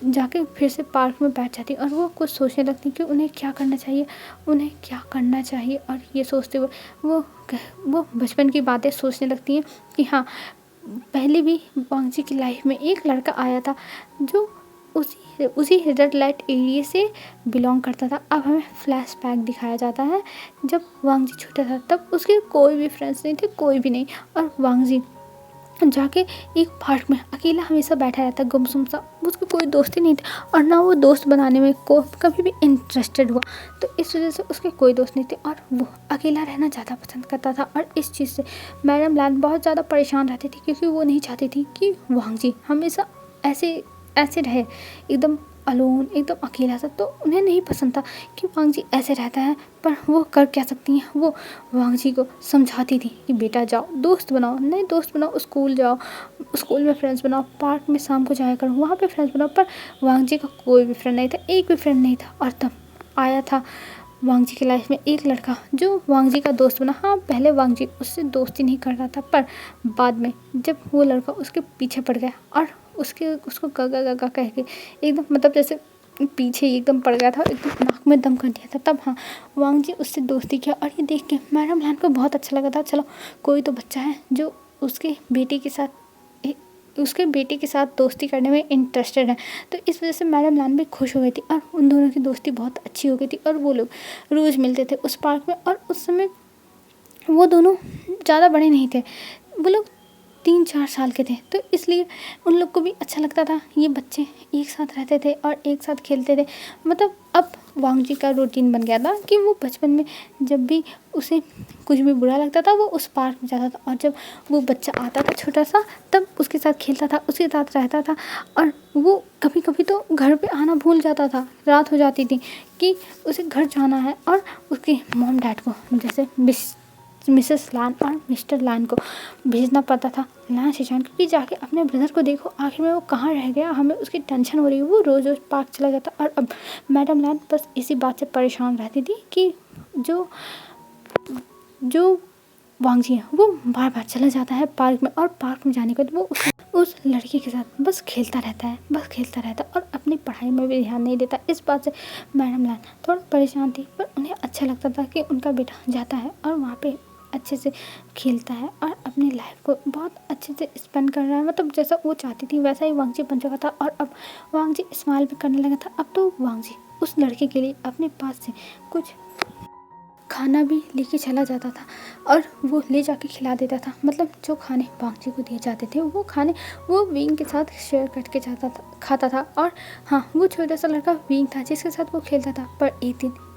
जाके फिर से पार्क में बैठ जाती और वो कुछ सोचने लगती कि उन्हें क्या करना चाहिए, उन्हें क्या करना चाहिए। और ये सोचते हुए वो बचपन की बातें सोचने लगती हैं कि हाँ, पहले भी वांगजी की लाइफ में एक लड़का आया था जो उसी रेड लाइट एरिया से बिलोंग करता था। अब हमें फ्लैशबैक दिखाया जाता है जब वांगजी छोटा था, तब उसके कोई भी फ्रेंड्स नहीं थे, कोई भी नहीं। और वांगजी जाके एक पार्क में अकेला हमेशा बैठा रहता, गुमसुम सा, उसको कोई दोस्त ही नहीं थे और ना वो दोस्त बनाने में कभी भी इंटरेस्टेड हुआ। तो इस वजह से उसके कोई दोस्त नहीं थे और वो अकेला रहना ज़्यादा पसंद करता था। और इस चीज़ से मैडम लान बहुत ज़्यादा परेशान रहती थी क्योंकि वो नहीं चाहती थी कि वांगजी हमेशा ऐसे रहे, एकदम अलोन, एकदम अकेला सा। तो उन्हें नहीं पसंद था कि वांगजी ऐसे रहता है, पर वो कर क्या सकती हैं। वो वांगजी को समझाती थी कि बेटा जाओ दोस्त बनाओ, नए दोस्त बनाओ, स्कूल जाओ, स्कूल में फ्रेंड्स बनाओ, पार्क में शाम को जाया करो, वहाँ पे फ्रेंड्स बनाओ। पर वांगजी का कोई भी फ्रेंड नहीं था, एक भी फ्रेंड नहीं था। और तब आया था वांगजी की लाइफ में एक लड़का जो वांगजी का दोस्त बना। हाँ, पहले वांगजी उससे दोस्ती नहीं कर रहा था, पर बाद में जब वो लड़का उसके पीछे पड़ गया और उसको गगा गगा कह के एकदम मतलब जैसे पीछे एकदम पड़ गया था, एकदम नाक में दम कर दिया था, तब हाँ वांगजी उससे दोस्ती किया। और ये देख के मैडम लान को बहुत अच्छा लगा था, चलो कोई तो बच्चा है जो उसके बेटे के साथ दोस्ती करने में इंटरेस्टेड है। तो इस वजह से मैडम लान भी खुश हो गई थी और उन दोनों की दोस्ती बहुत अच्छी हो गई थी। और वो लोग रोज़ मिलते थे उस पार्क में। और उस समय वो दोनों ज़्यादा बड़े नहीं थे, वो लोग 3-4 साल के थे, तो इसलिए उन लोग को भी अच्छा लगता था ये बच्चे एक साथ रहते थे और एक साथ खेलते थे। मतलब अब वांगजी का रूटीन बन गया था कि वो बचपन में जब भी उसे कुछ भी बुरा लगता था वो उस पार्क में जाता था, और जब वो बच्चा आता था छोटा सा तब उसके साथ खेलता था, उसके साथ रहता था। और वो कभी कभी तो घर पे आना भूल जाता था, रात हो जाती थी कि उसे घर जाना है, और उसके मॉम डैड को जैसे मिसेस लान और मिस्टर लान को भेजना पड़ता था लान शिशान, क्योंकि जाके अपने ब्रदर को देखो आखिर में वो कहाँ रह गया, हमें उसकी टेंशन हो रही है। वो रोज़ रोज़ पार्क चला जाता। और अब मैडम लान बस इसी बात से परेशान रहती थी कि जो वांगजी है वो बार बार चला जाता है पार्क में, और पार्क में जाने के बाद वो उस लड़की के साथ बस खेलता रहता है और अपनी पढ़ाई में भी ध्यान नहीं देता। इस बात से मैडम लान थोड़ा परेशान थी, पर उन्हें अच्छा लगता था कि उनका बेटा जाता है और वहाँ पे अच्छे से खेलता है और अपनी लाइफ को बहुत अच्छे से स्पेंड कर रहा है। मतलब जैसा वो चाहती थी वैसा ही वांगजी बन चुका था। और अब वांगजी स्माइल भी करने लगा था। अब तो वांगजी उस लड़के के लिए अपने पास से कुछ खाना भी लेके चला जाता था और वो ले जाके खिला देता था। मतलब जो खाने वांगजी को दिए जाते थे वो खाने वो विंग के साथ शेयर करके खाता था। और हाँ, वो छोटा सा लड़का विंग था जिसके साथ वो खेलता था। पर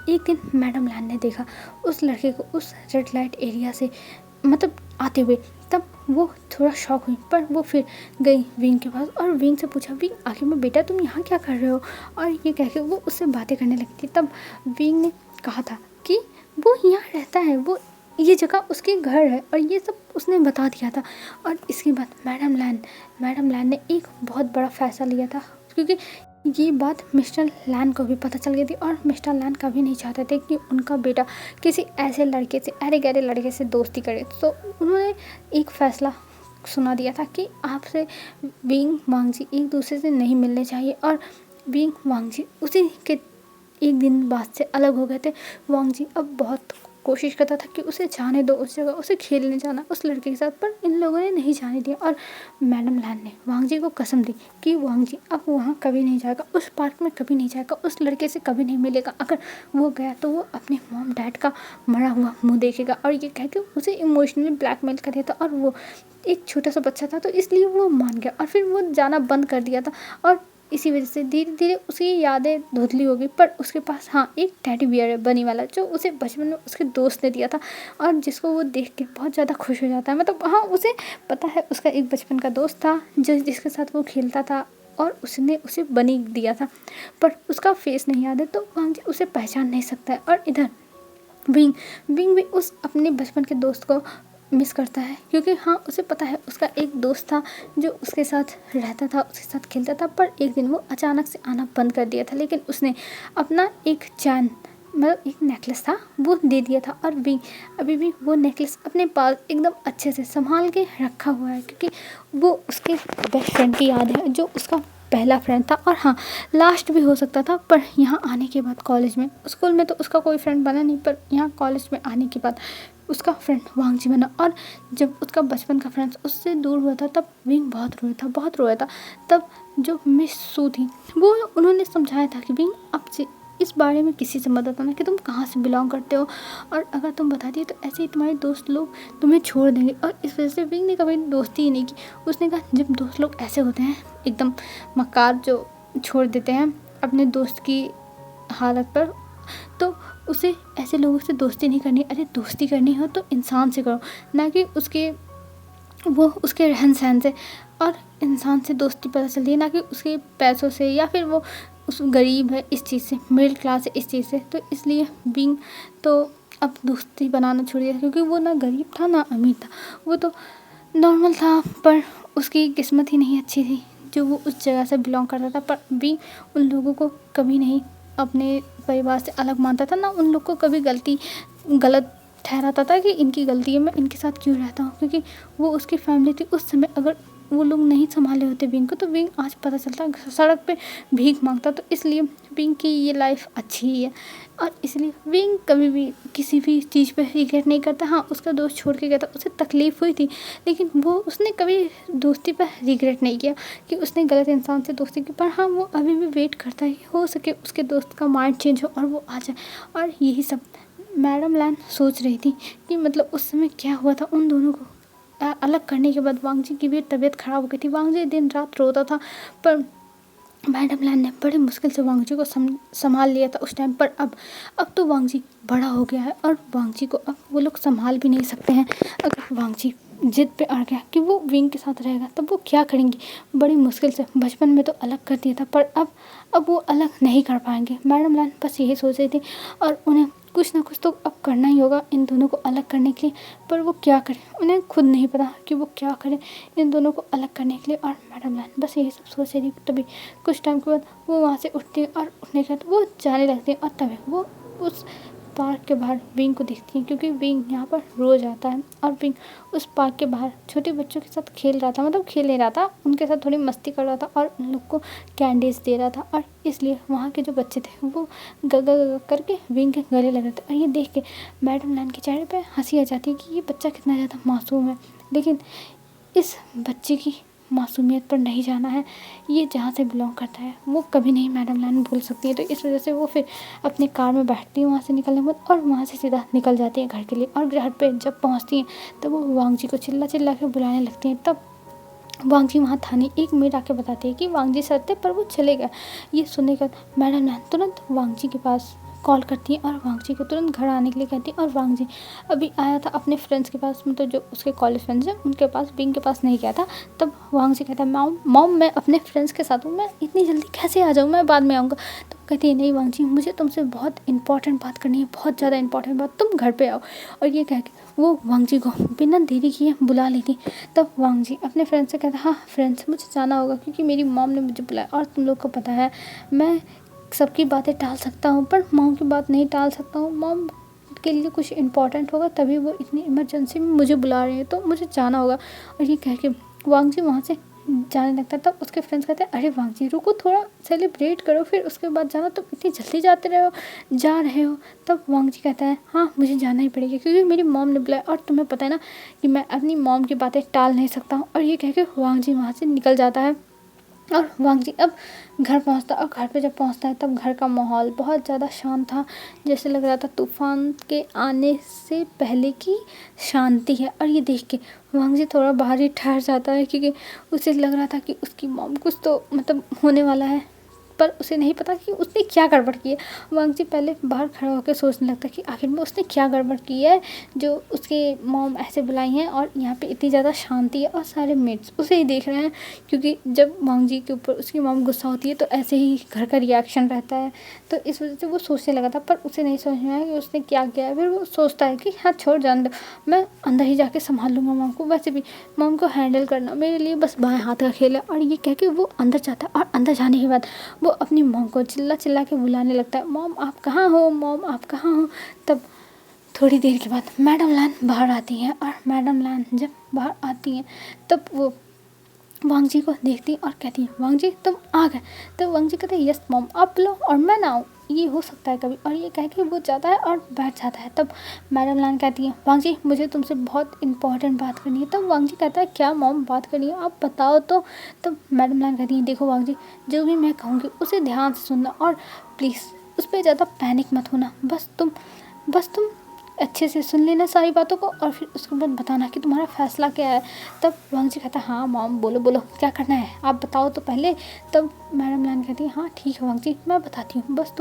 एक दिन मैडम लान ने देखा उस लड़के को उस रेड लाइट एरिया से मतलब आते हुए, तब वो थोड़ा शॉक हुई। पर वो फिर गई विंग के पास और विंग से पूछा, विंग आखिर में बेटा तुम यहाँ क्या कर रहे हो, और ये कह के वो उससे बातें करने लगी थी। तब विंग ने कहा था कि वो यहाँ रहता है, वो ये जगह उसके घर है, और ये सब उसने बता दिया था। और इसके बाद मैडम लान ने एक बहुत बड़ा फैसला लिया था, क्योंकि ये बात मिस्टर लान को भी पता चल गई थी और मिस्टर लान कभी नहीं चाहते थे कि उनका बेटा किसी ऐसे लड़के से अरे गहरे लड़के से दोस्ती करे। तो उन्होंने एक फ़ैसला सुना दिया था कि आपसे विंग वांगजी एक दूसरे से नहीं मिलने चाहिए। और विंग वांगजी उसी के एक दिन बाद से अलग हो गए थे। वांगजी अब बहुत कोशिश करता था कि उसे जाने दो उस जगह, उसे खेलने जाना उस लड़के के साथ, पर इन लोगों ने नहीं जाने दिया। और मैडम लैन ने वांग जी को कसम दी कि वांग जी अब वहाँ कभी नहीं जाएगा, उस पार्क में कभी नहीं जाएगा, उस लड़के से कभी नहीं मिलेगा। अगर वो गया तो वो अपने मॉम डैड का मरा हुआ मुँह देखेगा। और ये कह के उसे इमोशनली ब्लैकमेल कर दिया था। और वो एक छोटा सा बच्चा था तो इसलिए वो मान गया और फिर वो जाना बंद कर दिया था। और इसी वजह से धीरे धीरे उसकी यादें धुंधली हो गई। पर उसके पास हाँ एक टेडी बियर है बनी वाला, जो उसे बचपन में उसके दोस्त ने दिया था और जिसको वो देख के बहुत ज़्यादा खुश हो जाता है। मतलब हाँ उसे पता है उसका एक बचपन का दोस्त था जिसके साथ वो खेलता था और उसने उसे बनी दिया था, पर उसका फेस नहीं याद है तो वांग जी उसे पहचान नहीं सकता है। और इधर विंग विंग भी उस अपने बचपन के दोस्त को मिस करता है, क्योंकि हाँ उसे पता है उसका एक दोस्त था जो उसके साथ रहता था, उसके साथ खेलता था, पर एक दिन वो अचानक से आना बंद कर दिया था। लेकिन उसने अपना एक चैन मतलब एक नेकलेस था वो दे दिया था। और विंग अभी भी वो नेकलेस अपने पास एकदम अच्छे से संभाल के रखा हुआ है, क्योंकि वो उसके बेस्ट फ्रेंड की याद है जो उसका पहला फ्रेंड था और हाँ लास्ट भी हो सकता था। पर यहाँ आने के बाद कॉलेज में, स्कूल में तो उसका कोई फ्रेंड बना नहीं, पर यहाँ कॉलेज में आने के बाद उसका फ्रेंड वांग जी बना। और जब उसका बचपन का फ्रेंड उससे दूर हुआ था तब विंग बहुत रोया था। तब जो मिस सू थी वो उन्होंने समझाया था कि विंग अब से इस बारे में किसी से मदद आना कि तुम कहाँ से बिलोंग करते हो, और अगर तुम बता दिए तो ऐसे ही तुम्हारे दोस्त लोग तुम्हें छोड़ देंगे। और इस वजह से विंग ने कभी दोस्ती ही नहीं की। उसने कहा जब दोस्त लोग ऐसे होते हैं एकदम मक्कार जो छोड़ देते हैं अपने दोस्त की हालत पर, तो उसे ऐसे लोगों से दोस्ती नहीं करनी। अरे दोस्ती करनी हो तो इंसान से करो, ना कि उसके रहन सहन से। और इंसान से दोस्ती पता चलती है, ना कि उसके पैसों से या फिर वो उस गरीब है इस चीज़ से, मिडिल क्लास है इस चीज़ से। तो इसलिए विंग तो अब दोस्ती बनाना छोड़ दिया, क्योंकि वो ना गरीब था ना अमीर था, वो तो नॉर्मल था। पर उसकी किस्मत ही नहीं अच्छी थी जो वो उस जगह से बिलोंग करता था। पर भी उन लोगों को कभी नहीं अपने परिवार से अलग मानता था, ना उन लोग को कभी गलत ठहराता था कि इनकी गलती है, मैं इनके साथ क्यों रहता हूँ, क्योंकि वो उसकी फैमिली थी। उस समय अगर वो लोग नहीं संभाले होते विंग को तो विंग आज पता चलता सड़क पे भीख मांगता। तो इसलिए विंग की ये लाइफ अच्छी ही है और इसलिए विंग कभी भी किसी भी चीज़ पे रिग्रेट नहीं करता। हाँ उसका दोस्त छोड़ के गया था, उसे तकलीफ़ हुई थी, लेकिन वो उसने कभी दोस्ती पर रिग्रेट नहीं किया कि उसने गलत इंसान से दोस्ती की। पर हाँ वो अभी भी वेट करता है, हो सके उसके दोस्त का माइंड चेंज हो और वो आ जाए। और यही सब मैडम लैन सोच रही थी कि मतलब उस समय क्या हुआ था उन दोनों को अलग करने के बाद। वांग जी की भी तबीयत ख़राब हो गई थी, वांग जी दिन रात रोता था, पर मैडम लैन ने बड़े मुश्किल से वांग जी को संभाल लिया था उस टाइम पर। अब तो वांग जी बड़ा हो गया है और वांग जी को अब वो लोग संभाल भी नहीं सकते हैं। अगर वांग जी जिद पे अड़ गया कि वो विंग के साथ रहेगा तब वो क्या करेंगी। बड़ी मुश्किल से बचपन में तो अलग कर दिया था, पर अब वो अलग नहीं कर पाएंगे। मैडम लैन बस यही सोच रही थी और उन्हें कुछ ना कुछ तो अब करना ही होगा इन दोनों को अलग करने के लिए। पर वो क्या करें, उन्हें खुद नहीं पता कि वो क्या करें इन दोनों को अलग करने के लिए। और मैडम लैन बस यही सब सोच रही थी। तभी कुछ टाइम के बाद वो वहाँ से उठती है और उठने के बाद वो जाने लगती है। और तभी वो उस पार्क के बाहर विंग को देखती हैं, क्योंकि विंग यहाँ पर रोज़ आता है और विंग उस पार्क के बाहर छोटे बच्चों के साथ खेल रहा था। मतलब खेल नहीं रहा था, उनके साथ थोड़ी मस्ती कर रहा था और उन लोग को कैंडीज दे रहा था। और इसलिए वहाँ के जो बच्चे थे वो गगा गगा करके विंग के गले लग रहे थे। और ये देख के मैडम लैन के चेहरे पर हंसी आ जाती है कि ये बच्चा कितना ज़्यादा मासूम है, लेकिन इस बच्चे की मासूमियत पर नहीं जाना है। ये जहाँ से बिलोंग करता है वो कभी नहीं मैडम लैन भूल सकती है। तो इस वजह से वो फिर अपने कार में बैठती है वहाँ से निकलने के बाद और वहाँ से सीधा निकल जाती है घर के लिए। और घर पे जब पहुँचती हैं तब वो वांग जी को चिल्ला चिल्ला के बुलाने लगती हैं। तब वांग जी वहाँ था नहीं, एक मेड आके बताती है कि वांग जी सर थे पर वो चले गए। ये सुनने के बाद मैडम लैन तुरंत वांग जी के पास कॉल करती है और वांग जी को तुरंत घर आने के लिए कहती है। और वांग जी अभी आया था अपने फ्रेंड्स के पास, मतलब जो उसके कॉलेज फ्रेंड्स हैं उनके पास, विंग के पास नहीं गया था। तब वांग जी कहता है मॉम मैं अपने फ्रेंड्स के साथ हूँ, मैं इतनी जल्दी कैसे आ जाऊँ, मैं बाद में आऊँगा। तो कहती है नहीं वांग जी मुझे तुमसे बहुत इंपॉर्टेंट बात करनी है, बहुत ज़्यादा इंपॉर्टेंट बात, तुम घर पर आओ। और ये कह के वो वांग जी को बिना देरी किए बुला लेती। तब वांग जी अपने फ्रेंड्स से कहता हाँ फ्रेंड्स मुझे जाना होगा क्योंकि मेरी मॉम ने मुझे बुलाया और तुम लोग को पता है मैं सबकी बातें टाल सकता हूँ पर मॉम की बात नहीं टाल सकता हूँ। मॉम के लिए कुछ इम्पोर्टेंट होगा तभी वो इतनी इमरजेंसी में मुझे बुला रहे हैं, तो मुझे जाना होगा। और ये कह के वांग जी वहाँ से जाने लगता है। तब उसके फ्रेंड्स कहते हैं, अरे वांगजी रुको, थोड़ा सेलिब्रेट करो, फिर उसके बाद जाना, तुम इतनी जल्दी जा रहे हो। तब वांगजी कहता है, हाँ मुझे जाना ही पड़ेगा क्योंकि मेरी मॉम ने बुलाया, और तुम्हें पता है ना कि मैं अपनी मॉम की बातें टाल नहीं सकता हूँ। और ये कह के वांगजी वहाँ से निकल जाता है। और वांगजी अब घर पहुंचता है, और घर पे जब पहुंचता है तब घर का माहौल बहुत ज़्यादा शांत था, जैसे लग रहा था तूफान के आने से पहले की शांति है। और ये देख के वांगजी थोड़ा बाहर ही ठहर जाता है, क्योंकि उसे लग रहा था कि उसकी मॉम कुछ तो मतलब होने वाला है, पर उसे नहीं पता कि उसने क्या गड़बड़ की है। वांगजी पहले बाहर खड़ा होकर सोचने लगता है कि आखिर में उसने क्या गड़बड़ की है जो उसके मॉम ऐसे बुलाई हैं और यहाँ पे इतनी ज़्यादा शांति है और सारे मेट्स उसे ही देख रहे हैं। क्योंकि जब वांगजी के ऊपर उसकी मॉम गुस्सा होती है तो ऐसे ही घर का रिएक्शन रहता है, तो इस वजह से वो सोचने लगा था, पर उसे नहीं समझ में आया कि उसने क्या किया है। फिर वो सोचता है कि हाँ छोड़ जाने दो, मैं अंदर ही जाके संभाल लूँगा मॉम को, वैसे भी मॉम को हैंडल करना मेरे लिए बस बाएं हाथ का खेल है। और ये कह के वो अंदर जाता है, और अंदर जाने के बाद वो अपनी मॉम को चिल्ला चिल्ला के बुलाने लगता है, मॉम आप कहाँ हो, मॉम आप कहाँ हो। तब थोड़ी देर के बाद मैडम लान बाहर आती हैं, और मैडम लान जब बाहर आती हैं तब वो वांगजी को देखती और कहती है, वांगजी तुम आ गए। तो वांगजी कहते हैं, यस मॉम आप लो और मैं ना आऊँ, ये हो सकता है कभी। और ये कह के वो जाता है और बैठ जाता है। तब मैडम लान कहती है, वांगजी मुझे तुमसे बहुत इंपॉर्टेंट बात करनी है। तब वांगजी कहता है, क्या मॉम बात करनी है आप बताओ तो। तब मैडम लान कहती है, देखो वांगजी जो भी मैं कहूँगी उसे ध्यान से सुनना, और प्लीज़ उस पर ज़्यादा पैनिक मत होना, बस तुम अच्छे से सुन लेना सारी बातों को, और फिर उसके बाद बताना कि तुम्हारा फैसला क्या है। तब वांगजी कहता है, हाँ मॉम बोलो बोलो क्या करना है आप बताओ तो पहले। तब मैडम लान कहती है, हाँ ठीक है वांगजी मैं बताती हूँ, बस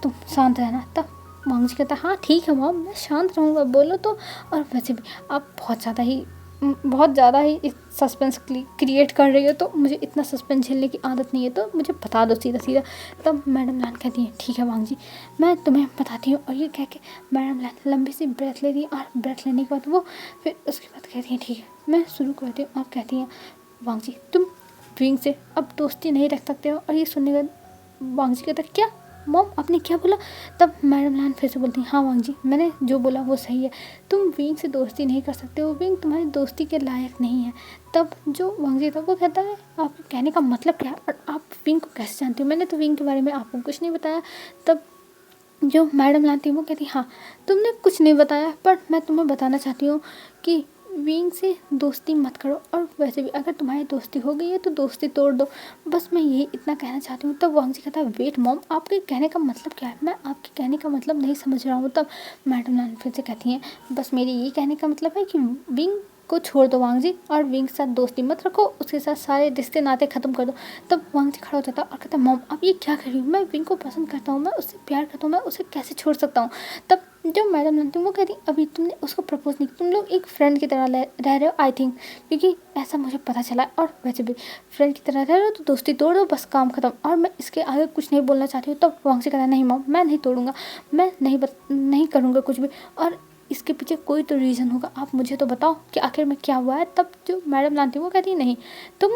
तुम शांत रहना। तब वांगजी कहता है, हाँ ठीक है मॉम मैं शांत रहूँगा बोलो तो। और वैसे भी आप बहुत ज़्यादा ही सस्पेंस क्रिएट कर रही हो, तो मुझे इतना सस्पेंस झेलने की आदत नहीं है, तो मुझे बता दो सीधा सीधा। तब मैडम लान कहती है, ठीक है वांगजी मैं तुम्हें बताती हूँ। और ये कह के मैडम लान लंबी सी ब्रेथ लेती है, और ब्रेथ लेने के बाद वो फिर उसके बाद कहती है, ठीक है मैं शुरू करती हूँ। और कहती हैं, वांगजी तुम विंग से अब दोस्ती नहीं रख सकते हो। और ये सुनने के बाद वांगजी कहता है, क्या मॉम आपने क्या बोला। तब मैडम लान फिर से बोलती हैं, हाँ वांगजी मैंने जो बोला वो सही है, तुम विंग से दोस्ती नहीं कर सकते हो, विंग तुम्हारी दोस्ती के लायक नहीं है। तब जो वांगजी था वो कहता है, आपके कहने का मतलब क्या है और आप विंग को कैसे जानते हो, मैंने तो विंग के बारे में आपको कुछ नहीं बताया। तब जो मैडम लान थी वो कहती, हाँ तुमने कुछ नहीं बताया, पर मैं तुम्हें बताना चाहती हूँ कि विंग से दोस्ती मत करो, और वैसे भी अगर तुम्हारी दोस्ती हो गई है तो दोस्ती तोड़ दो, बस मैं यही इतना कहना चाहती हूँ। तब वांगजी कहता है, वेट मॉम आपके कहने का मतलब क्या है, मैं आपके कहने का मतलब नहीं समझ रहा हूँ। तब मैडम लान फिर से कहती हैं, बस मेरे ये कहने का मतलब है कि विंग को छोड़ दो वांगजी, और विंग के साथ दोस्ती मत रखो, उसके साथ सारे रिश्ते नाते ख़त्म कर दो। तब वांगजी खड़ा हो जाता है और कहता है, मॉम आप ये क्या कर रही हो, मैं विंग को पसंद करता हूँ, मैं उससे प्यार करता हूँ, मैं उसे कैसे छोड़ सकता हूँ। तब जो मैडम लान थी वो कहती, अभी तुमने उसको प्रपोज नहीं, तुम लोग एक फ्रेंड की तरह रह रहे हो आई थिंक, क्योंकि ऐसा मुझे पता चला है, और वैसे भी फ्रेंड की तरह रह रहे हो तो दोस्ती तोड़ दो, बस काम खत्म, और मैं इसके आगे कुछ नहीं बोलना चाहती हूँ। तब वांगजी कहता है, नहीं मॉम मैं नहीं तोड़ूंगा, मैं नहीं करूँगा कुछ भी, और इसके पीछे कोई तो रीज़न होगा, आप मुझे तो बताओ कि आखिर में क्या हुआ है। तब जो मैडम लान थी वो कहती है, नहीं तुम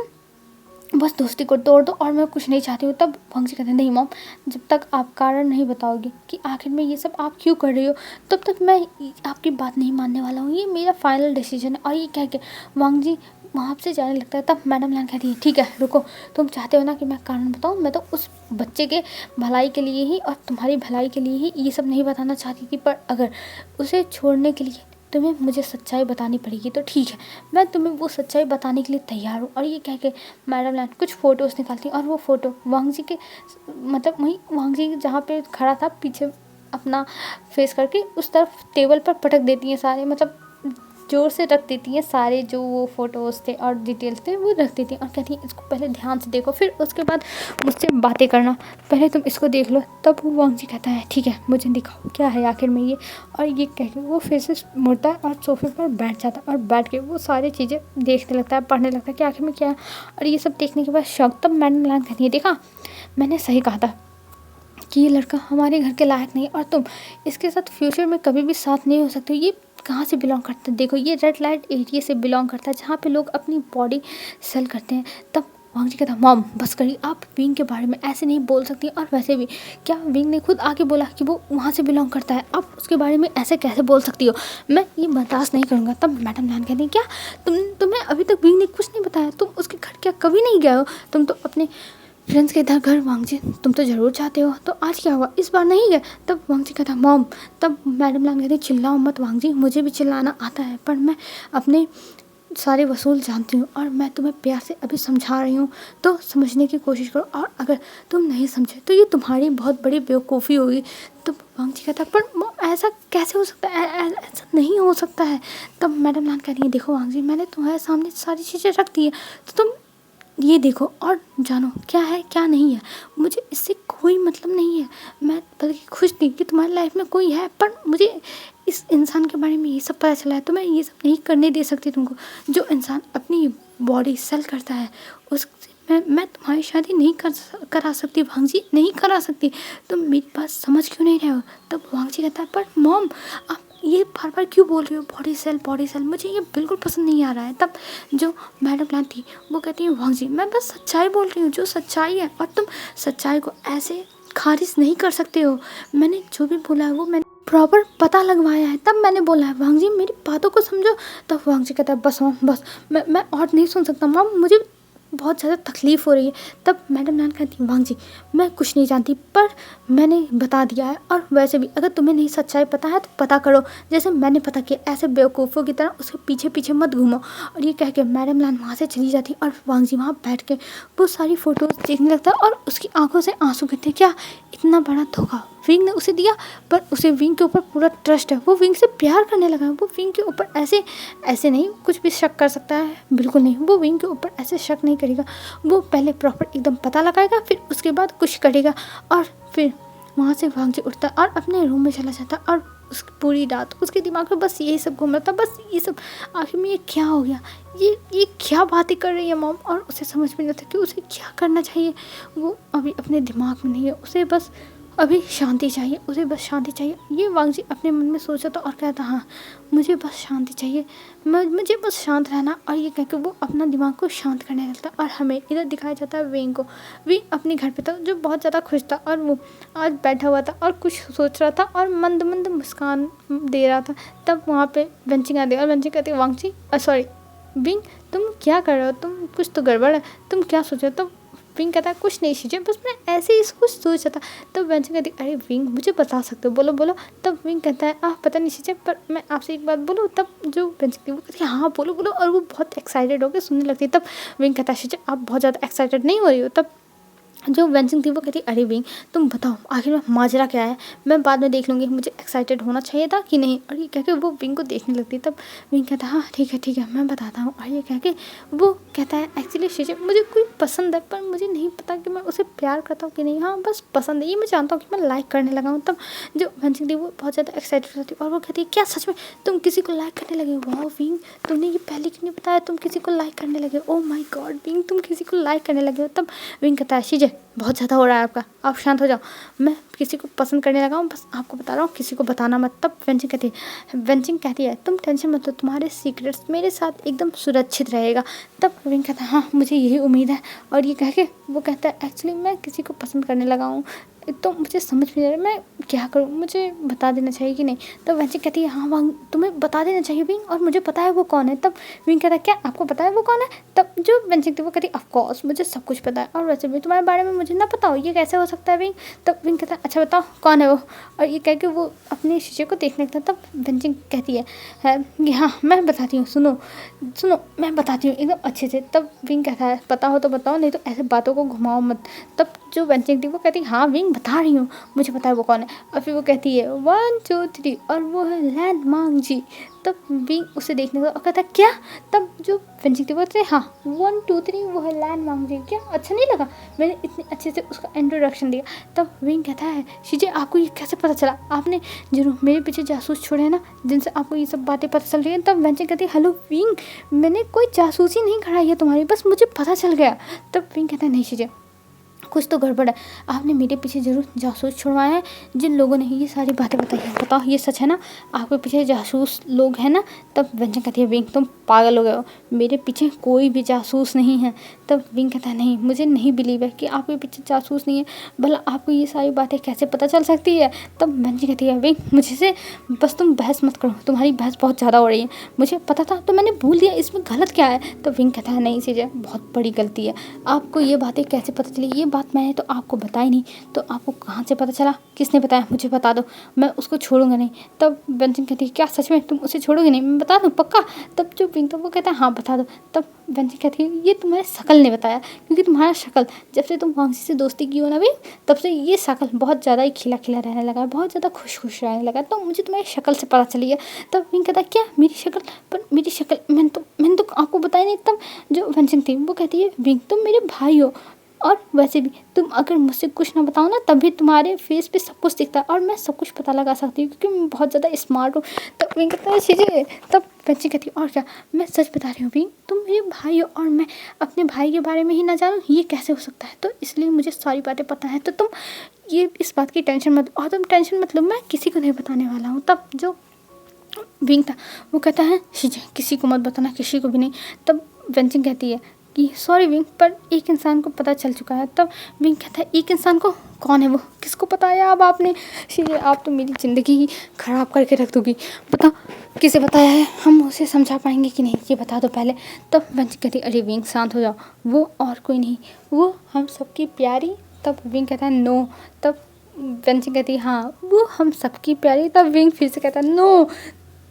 बस दोस्ती को तोड़ दो और मैं कुछ नहीं चाहती हूँ। तब वांगजी कहते हैं, नहीं मॉम जब तक आप कारण नहीं बताओगे कि आखिर में ये सब आप क्यों कर रही हो, तब तक मैं आपकी बात नहीं मानने वाला हूँ, ये मेरा फाइनल डिसीजन है। और ये कह के वांगजी वहाँ से जाने लगता है। तब मैडम लान कहती है, ठीक है रुको, तुम चाहते हो ना कि मैं कारण बताऊँ, मैं तो उस बच्चे के भलाई के लिए ही और तुम्हारी भलाई के लिए ही ये सब नहीं बताना चाहती थी, पर अगर उसे छोड़ने के लिए तुम्हें मुझे सच्चाई बतानी पड़ेगी तो ठीक है, मैं तुम्हें वो सच्चाई बताने के लिए तैयार हूँ। और ये कह के मैडम लान कुछ फ़ोटोज़ निकालती और वो फ़ोटो वांगजी के मतलब वहीं वांगजी जहाँ पे खड़ा था पीछे अपना फेस करके उस तरफ टेबल पर पटक देती हैं सारे, मतलब ज़ोर से रख देती हैं सारे जो वो फ़ोटोज़ थे और डिटेल्स थे वो रख देती हैं, और कहती हैं इसको पहले ध्यान से देखो, फिर उसके बाद मुझसे बातें करना, पहले तुम इसको देख लो। तब वो वांगजी कहता है, ठीक है मुझे दिखाओ क्या है आखिर में ये। और ये कह के वो फिर से मुड़ता है और सोफे पर बैठ जाता है, और बैठ के वो सारी चीज़ें देखने लगता है, पढ़ने लगता है कि आखिर में क्या है। और ये सब देखने के बाद शौक, तब मैडम लान कहती है, देखा मैंने सही कहा था कि ये लड़का हमारे घर के लायक नहीं, और तुम इसके साथ फ्यूचर में कभी भी साथ नहीं हो सकते। ये कहाँ से बिलोंग करता है, देखो ये रेड लाइट एरिया से बिलोंग करता है जहाँ पे लोग अपनी बॉडी सेल करते हैं। तब वांग जी कहता मॉम बस करिए, आप विंग के बारे में ऐसे नहीं बोल सकती। और वैसे भी क्या विंग ने खुद आके बोला कि वो वहाँ से बिलोंग करता है, आप उसके बारे में ऐसे कैसे बोल सकती हो, मैं ये बर्दाश्त नहीं करूँगा। तब मैडम लान कहती क्या तुम्हें अभी तक विंग ने कुछ नहीं बताया, तुम उसके घर क्या कभी नहीं गए हो, तुम तो अपने फ्रेंड्स के इधर घर वांग जी तुम तो ज़रूर चाहते हो, तो आज क्या हुआ इस बार नहीं गए। तब वांग जी कहता मॉम, तब मैडम लान कहती चिल्लाओ मत वांग जी, मुझे भी चिल्लाना आता है पर मैं अपने सारे वसूल जानती हूँ और मैं तुम्हें प्यार से अभी समझा रही हूँ, तो समझने की कोशिश करो, और अगर तुम नहीं समझे तो ये तुम्हारी बहुत बड़ी बेवकूफ़ी होगी। तो वांग जी कहता पर मॉम ऐसा कैसे हो सकता है, ऐसा नहीं हो सकता है। तब मैडम लान कह रही है देखो वांग जी मैंने तुम्हारे सामने सारी चीज़ें रख दी है, तो तुम ये देखो और जानो क्या है क्या नहीं है, मुझे इससे कोई मतलब नहीं है। मैं बल्कि खुश थी कि तुम्हारी लाइफ में कोई है, पर मुझे इस इंसान के बारे में ये सब पता चला है, तो मैं ये सब नहीं करने दे सकती तुमको। जो इंसान अपनी बॉडी सेल करता है उससे मैं तुम्हारी शादी नहीं करा सकती वांग जी, नहीं करा सकती। तुम मेरी बात समझ क्यों नहीं रहे हो। तब वांग जी कहता है पर मॉम आप ये बार बार क्यों बोल रही हो, बॉडी सेल मुझे ये बिल्कुल पसंद नहीं आ रहा है। तब जो मैडम लान थी वो कहती है वांग जी मैं बस सच्चाई बोल रही हूँ, जो सच्चाई है, और तुम सच्चाई को ऐसे खारिज नहीं कर सकते हो। मैंने जो भी बोला है वो मैंने प्रॉपर पता लगवाया है, तब मैंने बोला है वांग जी मेरी बातों को समझो। तब वांग जी कहता है बस मॉम बस, मैं और नहीं सुन सकता मॉम, मुझे बहुत ज़्यादा तकलीफ़ हो रही है। तब मैडम लान कहती वांग जी मैं कुछ नहीं जानती पर मैंने बता दिया है, और वैसे भी अगर तुम्हें नहीं सच्चाई पता है तो पता करो, जैसे मैंने पता किया, ऐसे बेवकूफ़ों की तरह उसके पीछे पीछे मत घूमो। और ये कह के मैडम लान वहाँ से चली जाती और वांग जी वहाँ बैठ के वो सारी फ़ोटोज़ देखने लगता और उसकी आंखों से आंसू गिरते। क्या इतना बड़ा धोखा विंग ने उसे दिया, पर उसे विंग के ऊपर पूरा ट्रस्ट है, वो विंग से प्यार करने लगा है, वो विंग के ऊपर ऐसे नहीं कुछ भी शक कर सकता है, बिल्कुल नहीं, वो विंग के ऊपर ऐसे शक नहीं करेगा। वो पहले प्रॉपर एकदम पता लगाएगा, फिर उसके बाद कुछ करेगा। और फिर वहाँ से वांग जी उठता और अपने रूम में चला जाता, और उसकी पूरी रात उसके दिमाग में बस यही सब घूम रहा था, बस ये सब आखिर में ये क्या हो गया, ये क्या बातें कर रही है मॉम। और उसे समझ में नहीं आता कि उसे क्या करना चाहिए। वो अभी अपने दिमाग में नहीं है, उसे बस अभी शांति चाहिए, उसे बस शांति चाहिए। ये वांग जी अपने मन में सोचा था और कहता हाँ मुझे बस शांति चाहिए, मुझे बस शांत रहना। और ये कह के वो अपना दिमाग को शांत करने लगता है। और हमें इधर दिखाया जाता है विंग को। विंग अपने घर पे था जो बहुत ज़्यादा खुश था, और वो आज बैठा हुआ था और कुछ सोच रहा था और मंद मंद मुस्कान दे रहा था। तब वहाँ पे वेंचिंग आती है और वेंचिंग कहती है वांग जी सॉरी विंग तुम क्या कर रहे हो, तुम कुछ तो गड़बड़ है, तुम क्या सोच रहे हो। तो विंग कहता है कुछ नहीं शीजे, बस मैं ऐसे ही कुछ सोच रहा था। तब वेंचिंग कहती अरे विंग मुझे बता सकते हो, बोलो बोलो। तब विंग कहता है पता नहीं शीजे पर मैं आपसे एक बात बोलूँ। तब जो वेंचिंग थी वो कहती है हाँ बोलो बोलो, और वो बहुत एक्साइटेड होकर सुनने लगती है। तब विंग कहता है शीजे आप बहुत ज़्यादा एक्साइटेड नहीं हो रही हो। तब जो वेंचिंग थी वो कहती अरे विंग तुम बताओ आखिर में माजरा क्या है, मैं बाद में देख लूँगी, मुझे एक्साइटेड होना चाहिए था कि नहीं। और ये कह के वो विंग को देखने लगती। तब विंग कहता हाँ ठीक है मैं बताता हूँ। और ये कह के वो कहता है एक्चुअली शीशे मुझे कोई पसंद है, पर मुझे नहीं पता कि मैं उसे प्यार करता हूँ कि नहीं। हाँ बस पसंद है, ये मैं जानता हूँ कि मैं लाइक करने लगा हूँ। तब जो वेंचिंग थी वो बहुत ज़्यादा एक्साइटेड होती और वो कहती है क्या सच में तुम किसी को लाइक करने लगे। वाह विंग तुमने ये पहले क्यों नहीं बताया, तुम किसी को लाइक करने लगे। ओ माई गॉड विंग तुम किसी को लाइक करने लगे हो। तब विंग कहता है शीजे बहुत ज़्यादा हो रहा है आपका, आप शांत हो जाओ, मैं किसी को पसंद करने लगा हूँ, बस आपको बता रहा हूँ, किसी को बताना मत। तब वेंचिंग कहती है तुम टेंशन मत लो, तुम्हारे सीक्रेट्स मेरे साथ एकदम सुरक्षित रहेगा। तब विंग कहता है हाँ मुझे यही उम्मीद है। और ये कह के वो कहता है एक्चुअली मैं किसी को पसंद करने लगा हूँ, तो मुझे समझ में नहीं आ रहा मैं क्या करूँ, मुझे बता देना चाहिए कि नहीं। तब वेंचिंग कहती है हाँ वांग तुम्हें बता देना चाहिए विंग, और मुझे पता है वो कौन है। तब विंग कहता है क्या आपको पता है वो कौन है। तब जो वेंचिंग थी वो कहती ऑफ कोर्स मुझे सब कुछ पता है, और वैसे भी तुम्हारे बारे में मुझे ना पता हो ये कैसे हो सकता है विंग। तब विंग कहता है अच्छा बताओ कौन है वो। और ये कह के वो अपने शीशे को देखने लगता। तब वेंचिंग कहती है कि हाँ मैं बताती हूँ, सुनो मैं बताती हूँ एकदम अच्छे से। तब विंग कहता है पता हो तो बताओ, नहीं तो ऐसे बातों को घुमाओ मत। तब जो वेंचिंग थी वो कहती है हाँ विंग बता रही हूँ, मुझे पता है वो कौन है। और फिर वो कहती है 1 2 3 और वो है लैंड मांग जी। तब विंग उसे देखने का और कहता है क्या। तब जो वेंचिंग थी वो कहती है हाँ 1 2 3 वो है लैंड मांग जी। क्या अच्छा नहीं लगा मैंने इतने अच्छे से उसका इंट्रोडक्शन दिया। तब विंग कहता है शीजे आपको ये कैसे पता चला, आपने जरूर मेरे पीछे जासूस छोड़े हैं ना जिनसे आपको ये सब बातें पता चल रही हैं। तब वेंचिंग कहती है हेलो विंग मैंने कोई जासूसी नहीं कराई है तुम्हारी, बस मुझे पता चल गया। तब विंग कहता है नहीं शीजे कुछ तो गड़बड़ है। आपने मेरे पीछे ज़रूर जासूस छुड़वाया है। जिन लोगों ने ये सारी बातें बताई हैं, बताओ ये सच है ना? आपके पीछे जासूस लोग हैं ना? तब व्यंजन कहती है विंग तुम पागल हो गए हो, मेरे पीछे कोई भी जासूस नहीं है। तब विंग कहता है नहीं, मुझे नहीं बिलीव है कि आपके पीछे जासूस नहीं है, भला आपको ये सारी बातें कैसे पता चल सकती है? तब व्यंजन कहती है विंग मुझे से बस तुम बहस मत करो, तुम्हारी बहस बहुत ज़्यादा हो रही है, मुझे पता था तो मैंने भूल दिया, इसमें गलत क्या है? तो विंग कहता है नहीं सीजे, बहुत बड़ी गलती है, आपको ये बातें कैसे पता चली? ये बात मैंने तो आपको बताई नहीं, तो आपको कहाँ से पता चला? किसने बताया? मुझे बता दो, मैं उसको छोड़ूंगा नहीं। तब व्यंजन कहती है क्या सच में तुम उसे छोड़ोगे नहीं? मैं बता दूँ पक्का? तब जो विंग तो वो कहता है हाँ बता दो। तब व्यंजन कहती है ये तुम्हारे शकल ने बताया, क्योंकि तुम्हारा शक्ल जब से तुम वांगजी से दोस्ती की हो ना भी, तब से ये शक्ल बहुत ज़्यादा ही खिला खिला रहने लगा है, बहुत ज़्यादा खुश खुश रहने लगा है, तो मुझे तुम्हारी शक्ल से पता चली है। तब विंग कहता है क्या मेरी शक्ल? पर मेरी शक्ल मैंने तो आपको बताई नहीं। तब जो व्यंजन थी वो कहती है विंग तुम मेरे भाई हो, और वैसे भी तुम अगर मुझसे कुछ ना बताओ ना तब भी तुम्हारे फेस पे सब कुछ दिखता है, और मैं सब कुछ पता लगा सकती हूँ क्योंकि मैं बहुत ज़्यादा स्मार्ट हूँ। तब विंग कहता है चीज़ें। तब व्यंजन कहती है और क्या, मैं सच बता रही हूँ विंग, तुम मेरे भाई हो और मैं अपने भाई के बारे में ही ना जानूँ, ये कैसे हो सकता है? तो इसलिए मुझे सारी बातें पता है, तो तुम ये इस बात की टेंशन मत, और तुम टेंशन मत लो, मैं किसी को नहीं बताने वाला हूँ। तब जो विंग था वो कहता है शीजे किसी को मत बताना, किसी को भी नहीं। तब व्यंजन कहती है कि सॉरी विंग, पर एक इंसान को पता चल चुका है। तब विंग कहता है एक इंसान को? कौन है वो? किसको बताया अब आपने? शीजे आप तो मेरी ज़िंदगी ही ख़राब करके रख दोगी, बताओ किसे बताया है? हम उसे समझा पाएंगे कि नहीं, ये बता दो पहले। तब व्यंजन कहती है अरे विंग शांत हो जाओ, वो और कोई नहीं, वो हम सबकी प्यारी। तब विंग कहता है नो। तब व्यंजन कहती है हाँ वो हम सबकी प्यारी। तब विंग फिर से कहता है नो।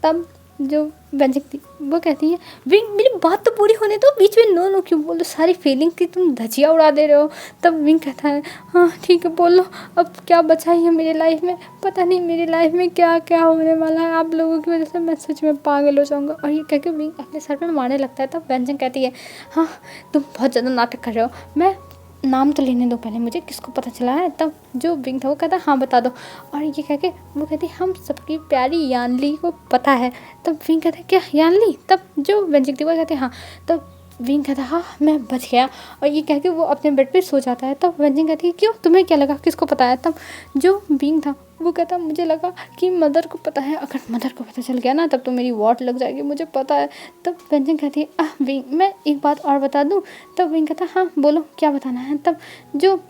तब जो व्यंजन थी वो कहती है विंग मेरी बात तो पूरी होने दो, बीच में नो नो क्यों बोल दो, सारी फीलिंग की तुम धजिया उड़ा दे रहे हो। तब विंग कहता है हाँ ठीक है बोलो, अब क्या बचा ही है मेरी लाइफ में? पता नहीं मेरी लाइफ में क्या क्या होने वाला है, आप लोगों की वजह से मैं सच में पागल हो जाऊंगा। और ये कह के विंग अपने सर पे मारने लगता है। तब व्यंजन कहती है हाँ तुम बहुत ज़्यादा नाटक कर रहे हो, मैं नाम तो लेने दो पहले मुझे, किसको पता चला है? तब जो विंग था वो कहता हाँ बता दो। और ये कह के वो कहती हम सबकी प्यारी यानली को पता है। तब विंग कहता है क्या यानली? तब जो व्यंजन थी वो कहते हाँ। तब विंग कहता हाँ मैं बच गया, और ये कह के वो अपने बेड पे सो जाता है। तब व्यंजन कहती है क्यों, तुम्हें क्या लगा, किसको पता है? तब जो विंग था वो कहता मुझे लगा कि मदर को पता है, अगर मदर को पता चल गया ना तब तो मेरी वॉट लग जाएगी, मुझे पता है। तब व्यंजन कहती है विंग मैं एक बात और बता दूँ? तब विंग कहता हाँ बोलो क्या बताना है? तब जो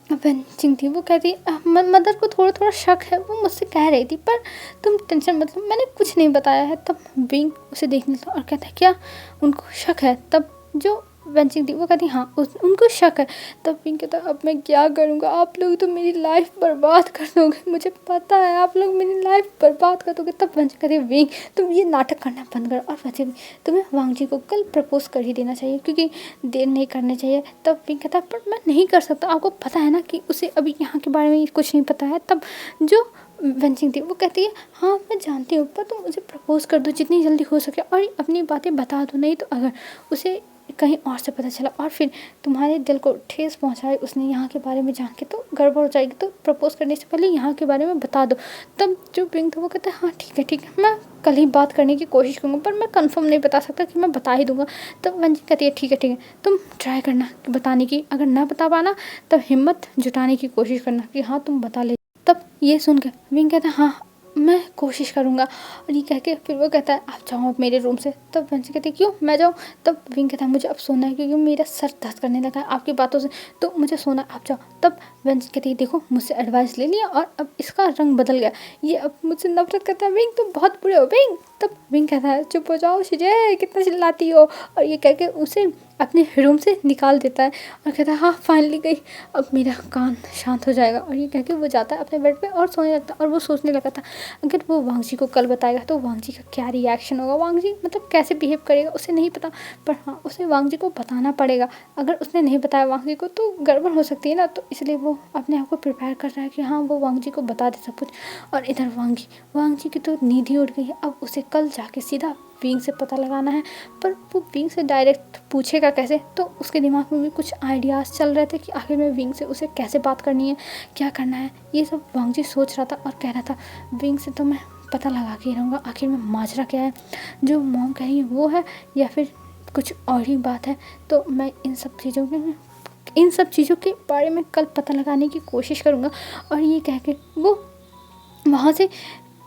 व्यंजन थी वो कहती मदर को थोड़ा थोड़ा शक है, वो मुझसे कह रही थी, पर तुम टेंशन मत लो, मैंने कुछ नहीं बताया है। तब विंग उसे देखने लगता और कहता है क्या उनको शक है? तब जो व्यंजन थी वो कहती हाँ उनको शक है। तब विंग कहता अब मैं क्या करूँगा, आप लोग तो मेरी लाइफ बर्बाद कर दोगे, मुझे पता है आप लोग मेरी लाइफ बर्बाद कर दोगे। तब व्यंजन कहती विंग तुम ये नाटक करना बंद करो, और वैसे भी तुम्हें वांगजी को कल प्रपोज कर ही देना चाहिए, क्योंकि देर नहीं करनी चाहिए। तब विंग कहता पर मैं नहीं कर सकता, आपको पता है ना कि उसे अभी यहाँ के बारे में कुछ नहीं पता है। तब जो व्यंजन थी वो कहती है हाँ मैं जानती हूँ, पर तुम मुझे प्रपोज कर दो जितनी जल्दी हो सके, और अपनी बातें बता दो, नहीं तो अगर उसे कहीं और से पता चला और फिर तुम्हारे दिल को ठेस पहुंचाए उसने यहाँ के बारे में जान के, तो गड़बड़ हो जाएगी, तो प्रपोज करने से पहले यहाँ के बारे में बता दो। तब जो विंग था वो कहता है हाँ ठीक है मैं कल ही बात करने की कोशिश करूँगा, पर मैं कंफर्म नहीं बता सकता कि मैं बता ही दूंगा। तब व्यंजन कहती है ठीक है तुम ट्राई करना कि बताने की, अगर ना बता पाना तब हिम्मत जुटाने की कोशिश करना कि हाँ तुम बता ले। तब ये सुनकर विंग कहता है हाँ मैं कोशिश करूँगा, और ये कह के फिर वो कहता है आप जाओ अब मेरे रूम से। तब व्यंजन कहती है क्यों मैं जाऊँ? तब विंग कहता है मुझे अब सोना है, क्योंकि मेरा सर दर्द करने लगा है आपकी बातों से, तो मुझे सोना है, आप जाओ। तब व्यंजन कहती है देखो मुझसे एडवाइस ले लिया और अब इसका रंग बदल गया, ये अब मुझसे नफरत करता है, विंग तुम बहुत बुरे हो विंग। तब विंग कहता है चुप हो जाओ शीजे, कितना चिल्लाती हो, और ये कह के उसे अपने रूम से निकाल देता है और कहता है हाँ फाइनली गई, अब मेरा कान शांत हो जाएगा। और ये कह के वो जाता है अपने बेड पे और सोने लगता है। और वो सोचने लगा था अगर वो वांगजी को कल बताएगा तो वांगजी का क्या रिएक्शन होगा, वांगजी मतलब कैसे बिहेव करेगा, उसे नहीं पता, पर हाँ उसे वांगजी को बताना पड़ेगा। अगर उसने नहीं बताया वांगजी को तो गड़बड़ हो सकती है ना, तो इसलिए वो अपने आप को प्रिपेयर कर रहा है कि हाँ वो वांगजी को बता दे सब कुछ। और इधर वांगजी की तो नींद ही उड़ गई है, अब उसे कल जाके सीधा विंग से पता लगाना है, पर वो विंग से डायरेक्ट पूछेगा कैसे? तो उसके दिमाग में भी कुछ आइडियाज़ चल रहे थे कि आखिर में विंग से उसे कैसे बात करनी है, क्या करना है, ये सब वांगजी सोच रहा था और कह रहा था विंग से तो मैं पता लगा के रहूँगा आखिर में माजरा क्या है, जो मॉम कह रही है वो है या फिर कुछ और ही बात है। तो मैं इन सब चीज़ों में इन सब चीज़ों के बारे में कल पता लगाने की कोशिश करूँगा। और ये कह के वो वहाँ से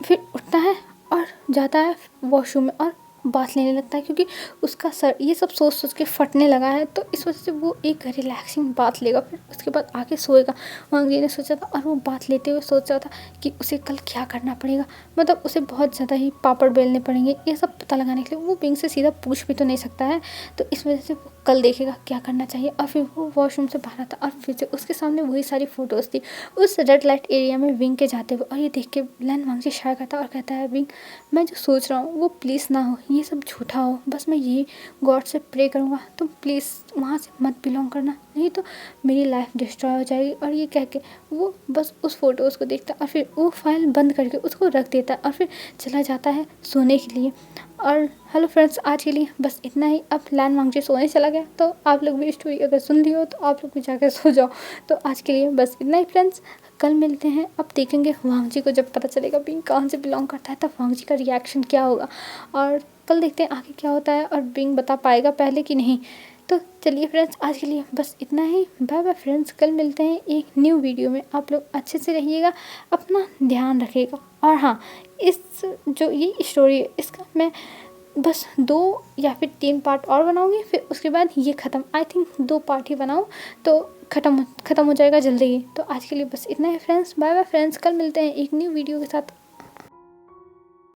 फिर उठता है और जाता है वॉशरूम में और बाथ लेने लगता है, क्योंकि उसका सर ये सब सोच सोच के फटने लगा है। तो इस वजह से वो एक रिलैक्सिंग बाथ लेगा, फिर उसके बाद आके सोएगा। वांग जी ने सोचा था, और वो बाथ लेते हुए सोच रहा था कि उसे कल क्या करना पड़ेगा, मतलब उसे बहुत ज़्यादा ही पापड़ बेलने पड़ेंगे। ये सब पता लगाने के लिए वो बिंग से सीधा पूछ भी तो नहीं सकता है, तो इस वजह से वो कल देखेगा क्या करना चाहिए। और फिर वो वॉशरूम से बाहर आता और फिर से उसके सामने वही सारी फ़ोटोज़ थी उस रेड लाइट एरिया में विंग के जाते हुए। और ये देख के लन वांग जी शाय करता और कहता है, विंग मैं जो सोच रहा हूँ वो प्लीज़ ना हो, ये सब झूठा हो, बस मैं यही गॉड से प्रे करूँगा, तुम प्लीज़ वहाँ से मत बिलोंग करना, नहीं तो मेरी लाइफ डिस्ट्रॉय हो जाएगी। और ये कह के वो बस उस फ़ोटोज़ को देखता और फिर वो फाइल बंद करके उसको रख देता और फिर चला जाता है सोने के लिए। और हेलो फ्रेंड्स, आज के लिए बस इतना ही। अब लन वांग जी सोने चला गया, तो आप लोग भी स्टोरी अगर सुन ली हो तो आप लोग भी जाकर सो जाओ। तो आज के लिए बस इतना ही फ्रेंड्स, कल मिलते हैं। अब देखेंगे वांग जी को जब पता चलेगा बिंग कहाँ से बिलोंग करता है, तब वांग जी का रिएक्शन क्या होगा, और कल देखते हैं आगे क्या होता है और बिंग बता पाएगा पहले कि नहीं। तो चलिए फ्रेंड्स, आज के लिए बस इतना ही। बाय बाय फ्रेंड्स, कल मिलते हैं एक न्यू वीडियो में। आप लोग अच्छे से रहिएगा, अपना ध्यान रखिएगा। और हाँ, इस जो ये स्टोरी है इसका मैं बस 2 या फिर 3 पार्ट और बनाऊंगी, फिर उसके बाद ये ख़त्म। आई थिंक 2 पार्ट ही बनाऊँ तो ख़त्म हो जाएगा जल्दी ही। तो आज के लिए बस इतना ही फ्रेंड्स, बाय बाय फ्रेंड्स, कल मिलते हैं एक न्यू वीडियो के साथ।